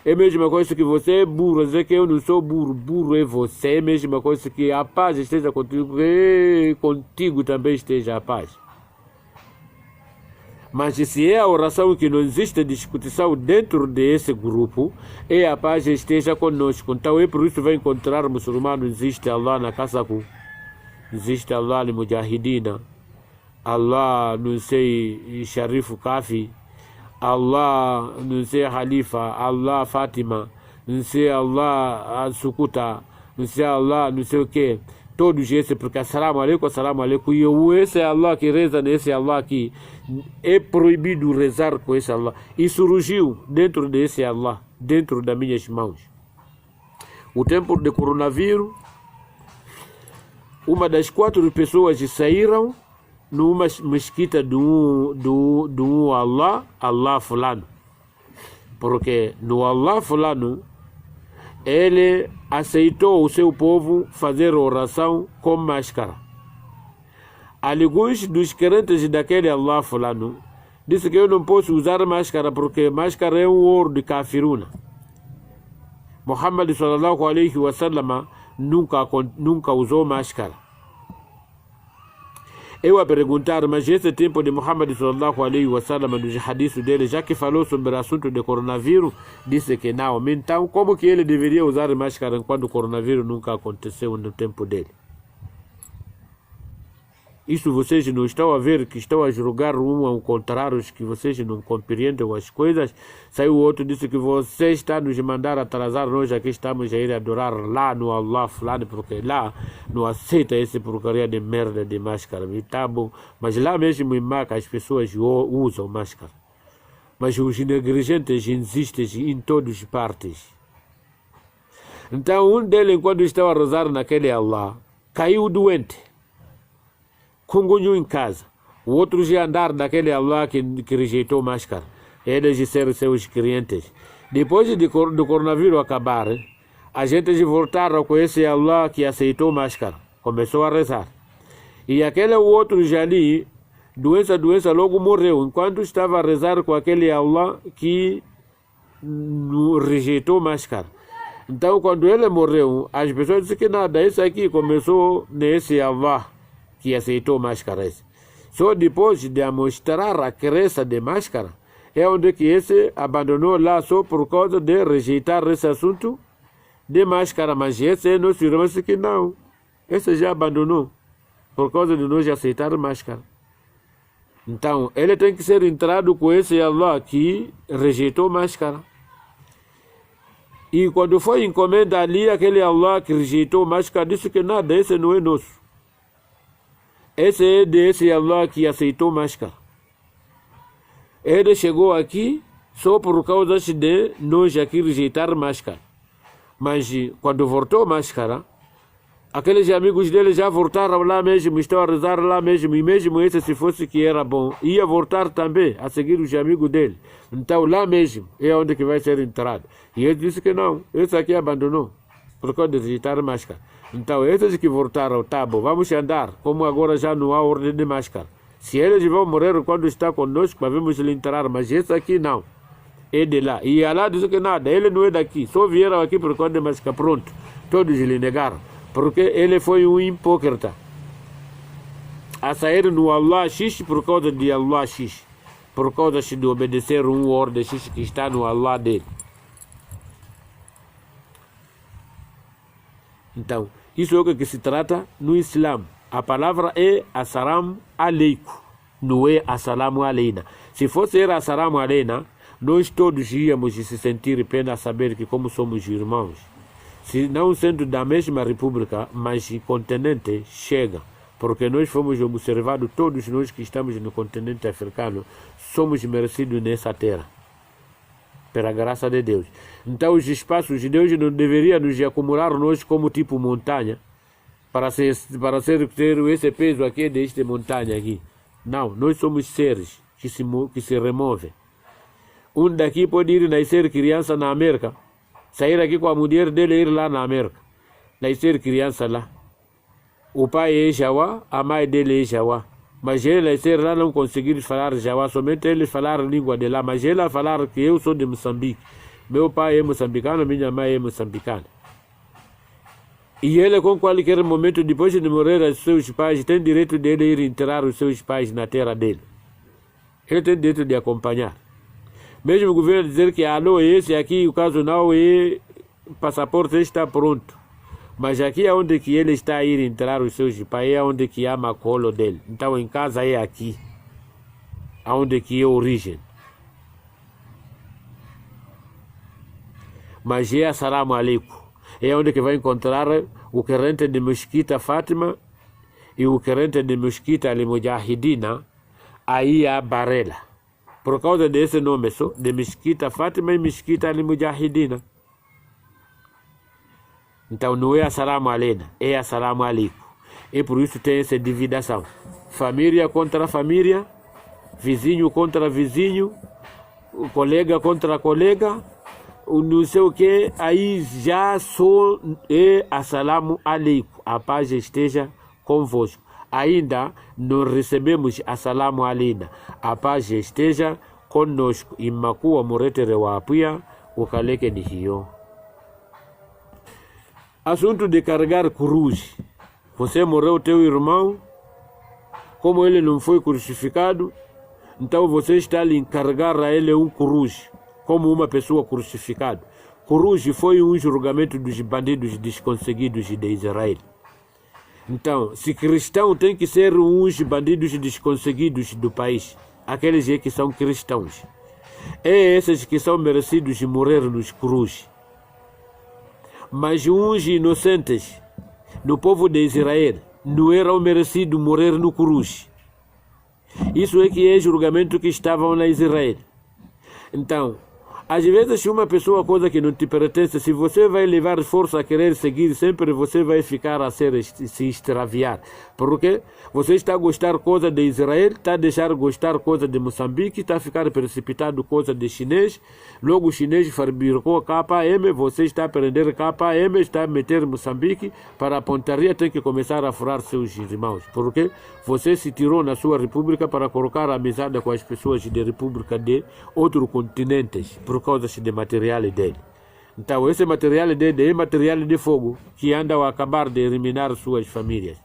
É a mesma coisa que você é burro, dizer que eu não sou burro, burro é você. É a mesma coisa que a paz esteja contigo, e contigo também esteja a paz. Mas se é a oração que não existe discussão dentro desse grupo, é a paz esteja conosco. Então é por isso que vai encontrar muçulmano, existe Allah na Kasaku, existe Allah no Mujahidina, Allah, não sei, Sharif Kafi, Allah, não sei Khalifa, Allah Fátima, não sei Allah Sukuta, não sei Allah, não sei o que. Todos esses, porque assalamu alaikum, e esse é Allah que reza nesse Allah que é proibido rezar com esse Allah. E surgiu dentro desse Allah, dentro das minhas mãos. O tempo de coronavírus, uma das 4 pessoas saíram numa mesquita do Allah fulano. Porque no Allah fulano, ele aceitou o seu povo fazer oração com máscara. Alguns dos crentes daquele Allah fulano disse que eu não posso usar máscara porque máscara é um ouro de kafiruna. Muhammad sallallahu alaihi wasallam nunca usou máscara. Eu a perguntar, mas esse tempo de Muhammad sallallahu alaihi wasallam, dos hadiths dele, já que falou sobre o assunto de coronavírus, disse que não. Então, como que ele deveria usar máscara quando o coronavírus nunca aconteceu no tempo dele? Isso vocês não estão a ver, que estão a julgar um ao contrário, que vocês não compreendem as coisas. Saiu outro, disse que você está nos mandar atrasar, nós aqui estamos a ir adorar lá no Allah fulano, porque lá não aceita esse porcaria de merda de máscara. E tá bom, mas lá mesmo em Maca as pessoas usam máscara. Mas os negligentes existem em todas as partes. Então um deles, quando estava a rezar naquele Allah, caiu doente. Cungunho em casa. O outro já andar daquele Allah que rejeitou máscara. Eles disseram seus clientes. Depois do coronavírus acabar, a gente voltaram com esse Allah que aceitou máscara. Começou a rezar. E aquele outro já ali, doença, logo morreu. Enquanto estava a rezar com aquele Allah que rejeitou máscara. Então, quando ele morreu, as pessoas disseram que nada, esse aqui começou nesse Allah que aceitou máscaras. Só depois de mostrar a crença de máscara, é onde que esse abandonou lá só por causa de rejeitar esse assunto de máscara. Mas esse não se irmão que não. Esse já abandonou por causa de nós aceitar máscara. Então, ele tem que ser entrado com esse Allah que rejeitou máscara. E quando foi encomenda ali, aquele Allah que rejeitou máscara disse que nada, esse não é nosso. Esse é desse Allah que aceitou máscara. Ele chegou aqui só por causa de nós aqui rejeitar máscara. Mas quando voltou máscara, aqueles amigos dele já voltaram lá mesmo, estão a rezar lá mesmo. E mesmo esse, se fosse que era bom, ia voltar também a seguir os amigos dele. Então lá mesmo é onde que vai ser entrado. E ele disse que não, esse aqui abandonou por causa de rejeitar máscara. Então, esses que voltaram, tá bom, vamos andar, como agora já não há ordem de máscara. Se eles vão morrer quando está conosco, vamos lhe entrar, mas esse aqui não, é de lá. E Allah disse que nada, ele não é daqui, só vieram aqui por causa de máscara, pronto. Todos lhe negaram, porque ele foi um hipócrita. A sair no Allah X por causa de Allah X, por causa de obedecer um ordem X que está no Allah dele. Então, isso é o que se trata no Islã. A palavra é Assalamu alaikum, não é Assalamu aleina. Se fosse Assalamu aleina, nós todos íamos se sentir pena saber que como somos irmãos. Se não sendo da mesma república, mas continente, chega. Porque nós fomos observados, todos nós que estamos no continente africano, somos merecidos nessa terra. Pela graça de Deus. Então os espaços de Deus não deveriam nos acumular nós como tipo montanha para ter esse peso aqui desta montanha aqui. Não, nós somos seres que se removem. Um daqui pode ir nascer criança na América, sair aqui com a mulher dele e ir lá na América, nascer criança lá. O pai é Jawa, a mãe dele é Jawa. Mas ele nascer lá não conseguir falar Jawa, somente ele falar a língua de lá. Mas ele a falar que eu sou de Moçambique. Meu pai é moçambicano, minha mãe é moçambicana. E ele, com qualquer momento, depois de morrer os seus pais, tem direito de ir enterrar os seus pais na terra dele. Ele tem direito de acompanhar. Mesmo o governo dizer que alô, esse aqui, o caso não é, o passaporte está pronto. Mas aqui é onde que ele está a ir enterrar os seus pais, é onde que há macolo dele. Então em casa é aqui, onde que é a origem. mas é assalamu alaikum. É onde que vai encontrar o crente de Mesquita Fátima e o crente de Mesquita Al-Mujahidina, aí a Barela. Por causa desse nome só, de Mesquita Fátima e Mesquita Al-Mujahidina. Então não é assalamu alaikum, é assalamu alaikum. E por isso tem essa divisão. Família contra família, vizinho contra vizinho, colega contra colega, não sei o que, aí já só é assalamu alaikum, a paz esteja convosco. Ainda não recebemos assalamu alaikum, a paz esteja conosco. Imakuwa muretere wa apia, o kaleke ni hiyo. Assunto de carregar cruz. Você morreu teu irmão, como ele não foi crucificado, então você está a encarregar a ele um cruz, como uma pessoa crucificada. Cruz foi um julgamento dos bandidos desconseguidos de Israel. Então, se cristão tem que ser uns bandidos desconseguidos do país, aqueles que são cristãos, é esses que são merecidos de morrer nos cruz. Mas uns inocentes no povo de Israel não eram merecidos morrer no cruz. Isso é que é julgamento que estavam na Israel. Então, às vezes uma pessoa, coisa que não te pertence, se você vai levar força a querer seguir, sempre você vai ficar a se extraviar. Porque você está a gostar coisa de Israel, está a deixar gostar coisa de Moçambique, está a ficar precipitado coisa de chinês, logo o chinês fabricou KM, você está a aprender KM, está a meter Moçambique, para a pontaria tem que começar a furar seus irmãos. Porque você se tirou na sua república para colocar amizade com as pessoas de república de outros continentes, por causa de material dele. Então esse material dele é material de fogo que anda a acabar de eliminar suas famílias.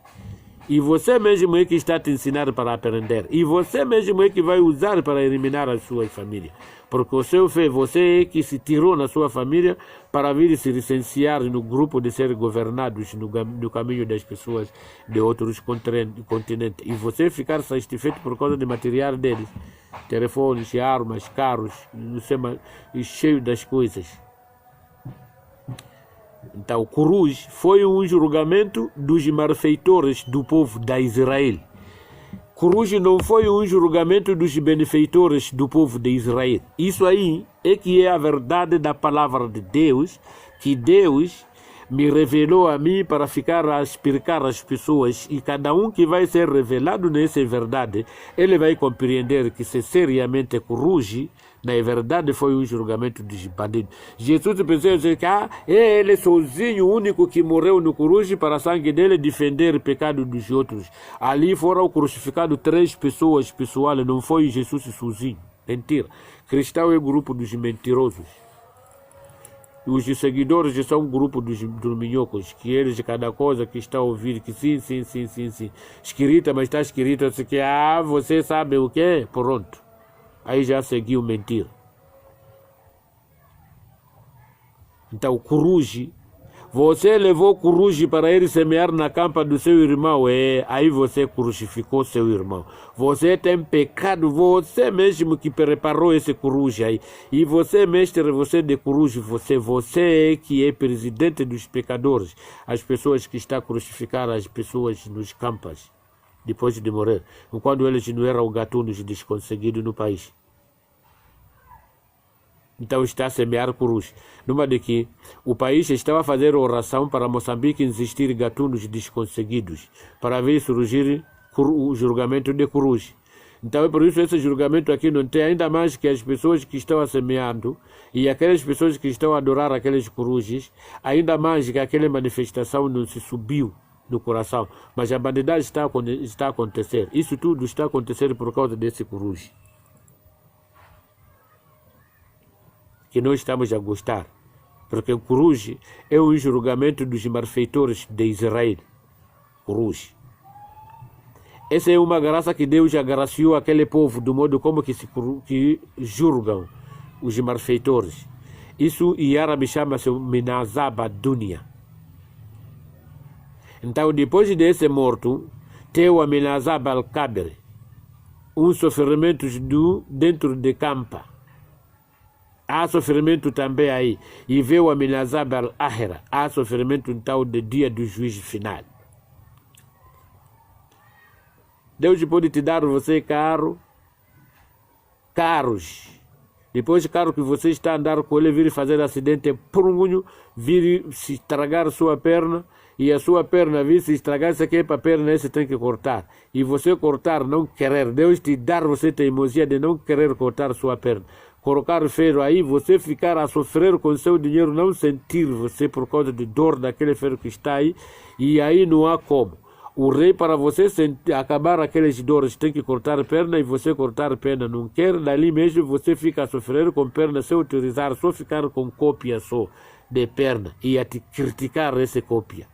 E você mesmo é que está a te ensinar para aprender. E você mesmo é que vai usar para eliminar as suas famílias. Porque o seu fé, você é que se tirou na sua família para vir se licenciar no grupo de ser governados no caminho das pessoas de outros continentes. E você ficar satisfeito por causa do material deles. Telefones, armas, carros, não sei mais, cheio das coisas. Então, cruz foi um julgamento dos malfeitores do povo de Israel. Cruz não foi um julgamento dos benefeitores do povo de Israel. Isso aí é que é a verdade da palavra de Deus, que Deus me revelou a mim para ficar a explicar às pessoas, e cada um que vai ser revelado nessa verdade, ele vai compreender que se seriamente cruz, na verdade foi um julgamento dos bandidos. Jesus pensou que é ele sozinho, o único que morreu no cruz para o sangue dele defender o pecado dos outros. Ali foram crucificados 3 pessoas, pessoal, não foi Jesus sozinho. Mentira. Cristão é grupo dos mentirosos. Os seguidores são um grupo dos minhocos, que eles, cada coisa que está a ouvir, que sim. Escrita, mas está escrito assim que, você sabe o que? Pronto. Aí já seguiu mentir. Então, cruz, você levou cruz para ele semear na campa do seu irmão, aí você crucificou seu irmão. Você tem pecado, você mesmo que preparou esse cruz aí. E você, mestre, você de cruz, você é que é presidente dos pecadores. As pessoas que estão a crucificar as pessoas nos campos, depois de morrer, quando eles não eram gatunos desconseguidos no país. Então está a semear cruz. Numa de que o país estava a fazer oração para Moçambique existir gatunos desconseguidos, para ver surgir o julgamento de cruz. Então é por isso esse julgamento aqui não tem, ainda mais que as pessoas que estão a semeando e aquelas pessoas que estão a adorar aqueles cruzes, ainda mais que aquela manifestação não se subiu no coração, mas a bandidagem está a acontecer. Isso tudo está a acontecer por causa desse cruz, que nós estamos a gostar, porque o cruz é um julgamento dos malfeitores de Israel. Cruz. Essa é uma graça que Deus agraciou aquele povo, do modo como que julgam os malfeitores. Isso em árabe chama-se Minazaba Dunia. Então, depois desse morto, tem o Minazaba al-Kabir, sofrimento dentro de campa. Há sofrimento também aí. E vê o Aminazab al-Ahira. Há sofrimento então do dia do juízo final. Deus pode te dar você carros. Depois do carro que você está a andar com ele, vir fazer acidente, vir se estragar sua perna, e a sua perna vir se estragar, você quer para a perna, você tem que cortar. E você cortar, não querer. Deus te dar você teimosia de não querer cortar sua perna. Colocar ferro aí, você ficar a sofrer com seu dinheiro, não sentir você por causa de dor daquele ferro que está aí, e aí não há como. O rei, para você acabar aquelas dores, tem que cortar a perna, e você cortar a perna não quer, dali mesmo você fica a sofrer com perna sem utilizar, só ficar com cópia só de perna, e a te criticar essa cópia.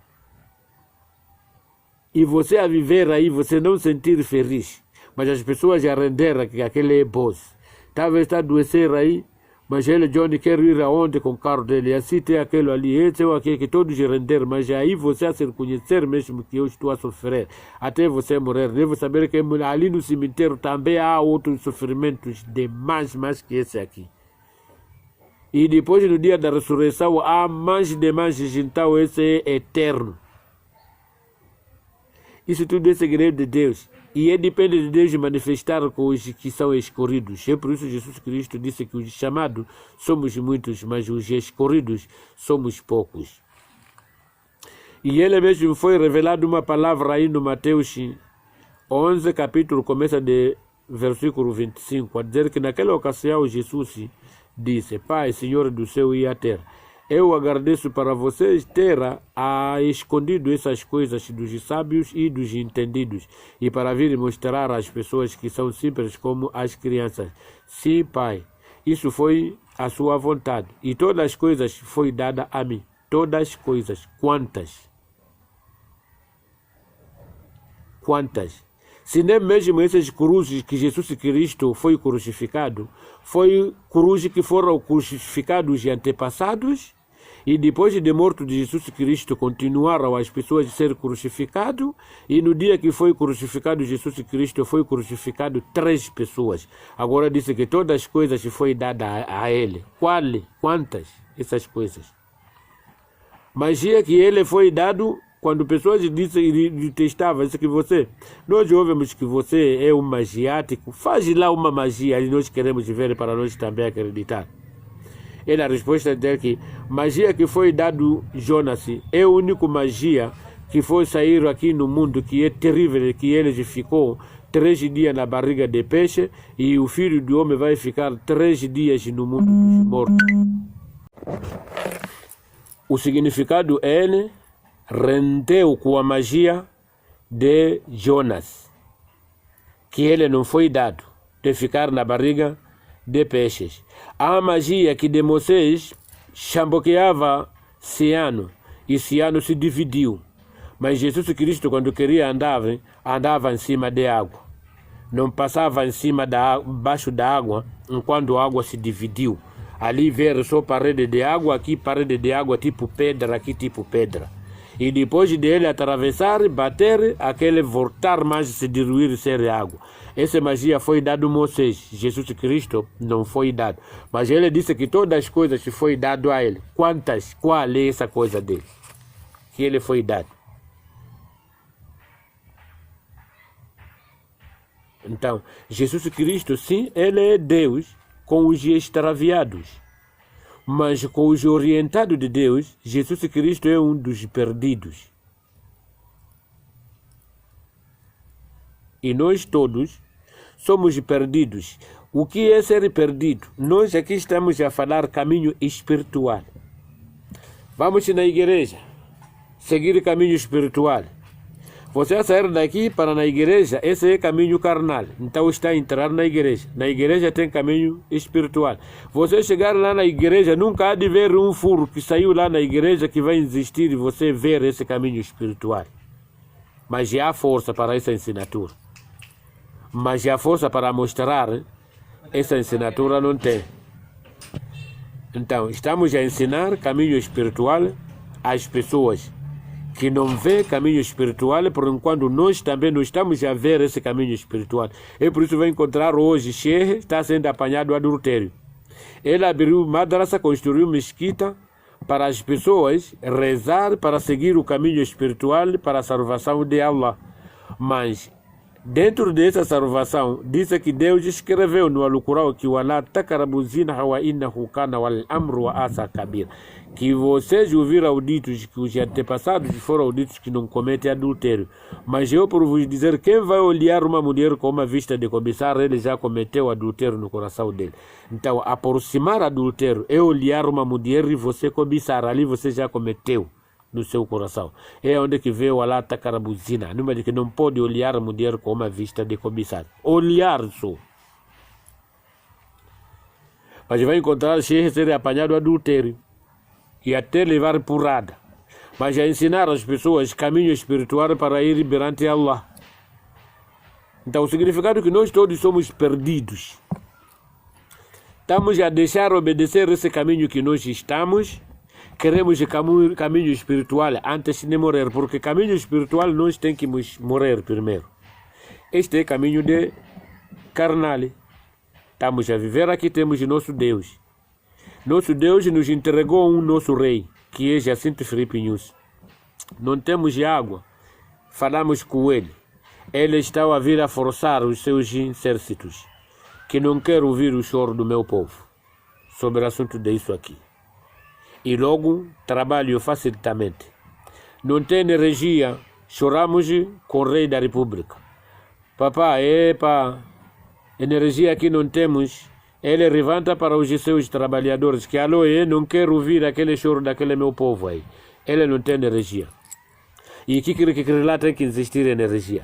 E você a viver aí, você não sentir feliz, mas as pessoas já renderam que aquele é boss. Talvez está adoecer aí, mas ele, Johnny, quer ir aonde com o carro dele, assim tem aquele ali, esse é aquele que todos render, mas aí você a se reconhecer mesmo que eu estou a sofrer, até você morrer. Devo saber que ali no cemitério também há outros sofrimentos demais, mais que esse aqui. E depois no dia da ressurreição há mais demais, então esse é eterno. Isso tudo é segredo de Deus. E depende de Deus manifestar com os que são escolhidos. É por isso que Jesus Cristo disse que os chamados somos muitos, mas os escolhidos somos poucos. E ele mesmo foi revelado uma palavra aí no Mateus 11, capítulo, começa de versículo 25, a dizer que naquela ocasião Jesus disse: Pai, Senhor do céu e a terra, eu agradeço para vocês ter escondido essas coisas dos sábios e dos entendidos, e para vir mostrar às pessoas que são simples como as crianças. Sim, Pai, isso foi a sua vontade, e todas as coisas foi dada a mim. Todas as coisas. Quantas? Quantas? Se nem mesmo essas cruzes que Jesus Cristo foi crucificado, foi cruzes que foram crucificados de antepassados, e depois de morto de Jesus Cristo continuaram as pessoas a ser crucificadas, e no dia que foi crucificado Jesus Cristo foi crucificado 3 pessoas. Agora disse que todas as coisas foi dada a ele. Quantas? Essas coisas. Magia que ele foi dado. Quando pessoas testavam isso que você, nós ouvimos que você é um magiático, faz lá uma magia e nós queremos ver para nós também acreditar. E a resposta dele que magia que foi dado Jonas é a única magia que foi sair aqui no mundo, que é terrível, que ele ficou 3 dias na barriga de peixe, e o filho do homem vai ficar 3 dias no mundo dos mortos. O significado é ele rendeu com a magia de Jonas, que ele não foi dado de ficar na barriga de peixes. A magia que de Moisés chamboqueava ciano, e ciano se dividiu. Mas Jesus Cristo, quando queria andava em cima de água. Não passava em cima baixo da água, enquanto a água se dividiu. Ali ver só parede de água, aqui parede de água tipo pedra, aqui tipo pedra. E depois dele atravessar, bater, aquele voltar mais se diluir ser água. Essa magia foi dada a Moisés. Jesus Cristo não foi dado. Mas ele disse que todas as coisas foi dado a ele. Quantas? Qual é essa coisa dele? Que ele foi dado. Então, Jesus Cristo, sim, ele é Deus com os extraviados. Mas com os orientados de Deus, Jesus Cristo é um dos perdidos. E nós todos somos perdidos. O que é ser perdido? Nós aqui estamos a falar caminho espiritual. Vamos na igreja, seguir caminho espiritual. Você sair daqui para na igreja, esse é caminho carnal. Então está a entrar na igreja. Na igreja tem caminho espiritual. Você chegar lá na igreja, nunca há de ver um furo que saiu lá na igreja que vai existir e você ver esse caminho espiritual. Mas já há força para essa ensinatura. Mas já há força para mostrar, essa ensinatura não tem. Então, estamos a ensinar caminho espiritual às pessoas que não vê caminho espiritual, por enquanto nós também não estamos a ver esse caminho espiritual. E por isso vai encontrar hoje Shehe está sendo apanhado adultério. Ele abriu madrasa, construiu mesquita para as pessoas rezar, para seguir o caminho espiritual para a salvação de Allah. Mas dentro dessa salvação, diz que Deus escreveu no Al-Qur'an que wala taqrabu zina wa innahu kana wal amru wa asa kabir. Que vocês ouviram ditos que os antepassados foram ditos que não cometem adultério. Mas eu por vos dizer, quem vai olhar uma mulher com uma vista de cobiçar, ele já cometeu adultério no coração dele. Então, aproximar adultério é olhar uma mulher e você cobiçar, ali você já cometeu no seu coração. É onde que veio Allah takarabuzina, numa de que não pode olhar a mulher com uma vista de cobiçar. Olhar só. Mas vai encontrar cheio ser apanhado adultério e até levar porrada. Mas a ensinar as pessoas caminho espiritual para ir perante Allah. Então o significado é que nós todos somos perdidos. Estamos a deixar obedecer esse caminho que nós estamos. Queremos o caminho espiritual antes de morrer, porque caminho espiritual nós temos que morrer primeiro. Este é o caminho de carnal. Estamos a viver aqui, temos nosso Deus. Nosso Deus nos entregou nosso rei, que é Jacinto Filipe Nunes. Não temos água, falamos com ele. Ele está a vir a forçar os seus exércitos, que não quer ouvir o choro do meu povo sobre o assunto disso aqui. E logo trabalho facilitamente. Não tem energia, choramos com o rei da república. Papai, energia aqui não temos. Ele levanta para os seus trabalhadores que não quer ouvir aquele choro daquele meu povo aí. Ele não tem energia. E que lá tem que existir energia.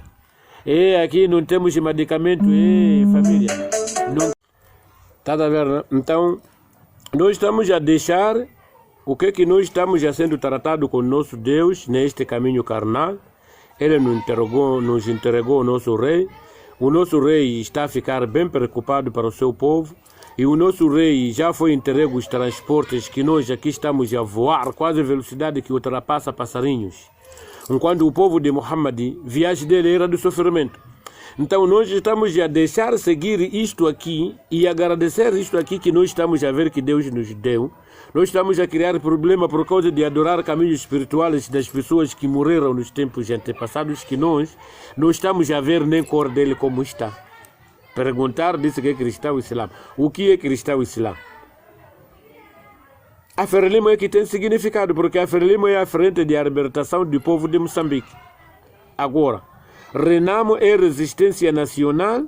E aqui não temos medicamento, família. Não. Tá a ver, né? Então, nós estamos a deixar o que nós estamos a sendo tratado com nosso Deus neste caminho carnal. Ele nos entregou o nosso rei. O nosso rei está a ficar bem preocupado para o seu povo. E o nosso rei já foi entregue os transportes que nós aqui estamos a voar, quase a velocidade que ultrapassa passarinhos. Enquanto o povo de Muhammad, viagem dele era de sofrimento. Então nós estamos a deixar seguir isto aqui e agradecer isto aqui que nós estamos a ver que Deus nos deu. Nós estamos a criar problema por causa de adorar caminhos espirituais das pessoas que morreram nos tempos antepassados, que nós não estamos a ver nem cor dele como está. Perguntar, disse que é cristão islã. O que é cristão islã? A Frelimo é que tem significado, porque a Frelimo é a frente de libertação do povo de Moçambique. Agora, Renamo é resistência nacional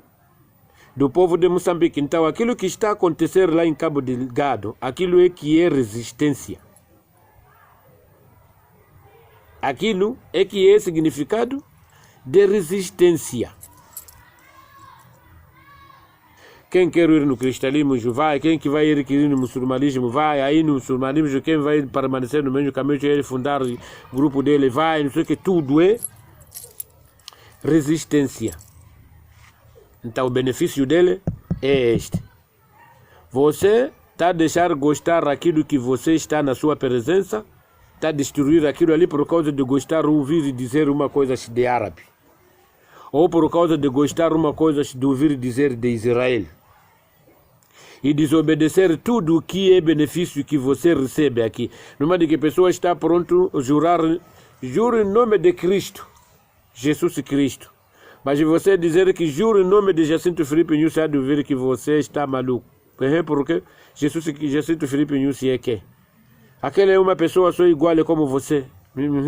do povo de Moçambique. Então, aquilo que está a acontecer lá em Cabo Delgado, aquilo é que é resistência. Aquilo é que é significado de resistência. Quem quer ir no cristianismo vai, quem que vai ir no muçulmanismo vai, aí no muçulmanismo quem vai permanecer no mesmo caminho que ele fundar o grupo dele vai, não sei o que, tudo é resistência. Então o benefício dele é este. Você está a deixar gostar aquilo que você está na sua presença, está a destruir aquilo ali por causa de gostar ouvir dizer uma coisa de árabe. Ou por causa de gostar uma coisa de ouvir dizer de Israel. E desobedecer tudo o que é benefício que você recebe aqui. Numa de que a pessoa está pronto a jurar, juro em nome de Cristo, Jesus Cristo. Mas você dizer que juro em nome de Jacinto Filipe Nunes, há de ouvir que você está maluco. Porque Jacinto Filipe Nunes é que? Aquele é uma pessoa só igual como você.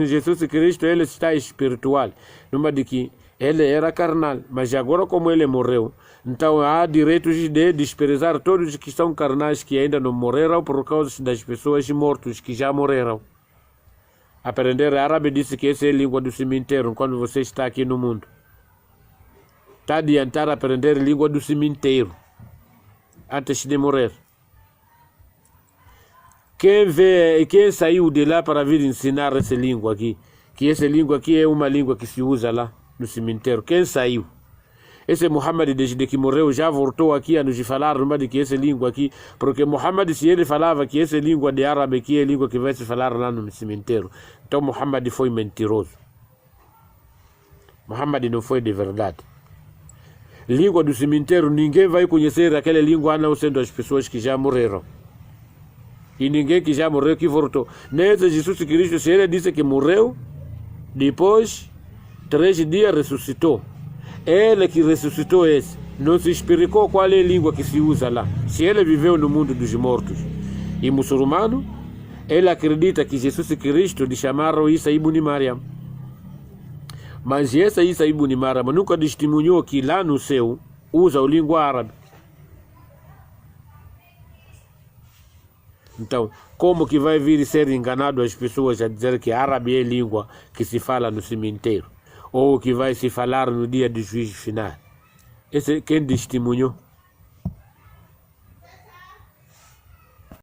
Jesus Cristo, ele está espiritual. Numa de que ele era carnal, mas agora como ele morreu, então há direitos de desprezar todos os que são carnais que ainda não morreram por causa das pessoas mortas que já morreram. Aprender árabe disse que essa é a língua do cemitério quando você está aqui no mundo. Está a adiantar aprender a língua do cemitério antes de morrer. Quem saiu de lá para vir ensinar essa língua aqui, que essa língua aqui é uma língua que se usa lá no cemitério, quem saiu? Esse Muhammad, desde que morreu, já voltou aqui a nos falar de que essa língua aqui, porque Muhammad, se ele falava que essa língua de árabe aqui é a língua que vai se falar lá no cemitério, então Muhammad foi mentiroso. Muhammad não foi de verdade. língua do cemitério, ninguém vai conhecer aquela língua a não sendo as pessoas que já morreram. E ninguém que já morreu que voltou. Nesse Jesus Cristo, se ele disse que morreu, depois 3 dias ressuscitou. Ele que ressuscitou esse, não se explicou qual é a língua que se usa lá. Se ele viveu no mundo dos mortos. E muçulmano, ele acredita que Jesus Cristo lhe chamaram Isa ibn Maryam. Mas essa Isa ibn Maryam nunca testemunhou que lá no céu usa a língua árabe. Então, como que vai vir ser enganado as pessoas a dizer que árabe é língua que se fala no cemitério? Ou que vai se falar no dia do juízo final? Esse quem testemunhou?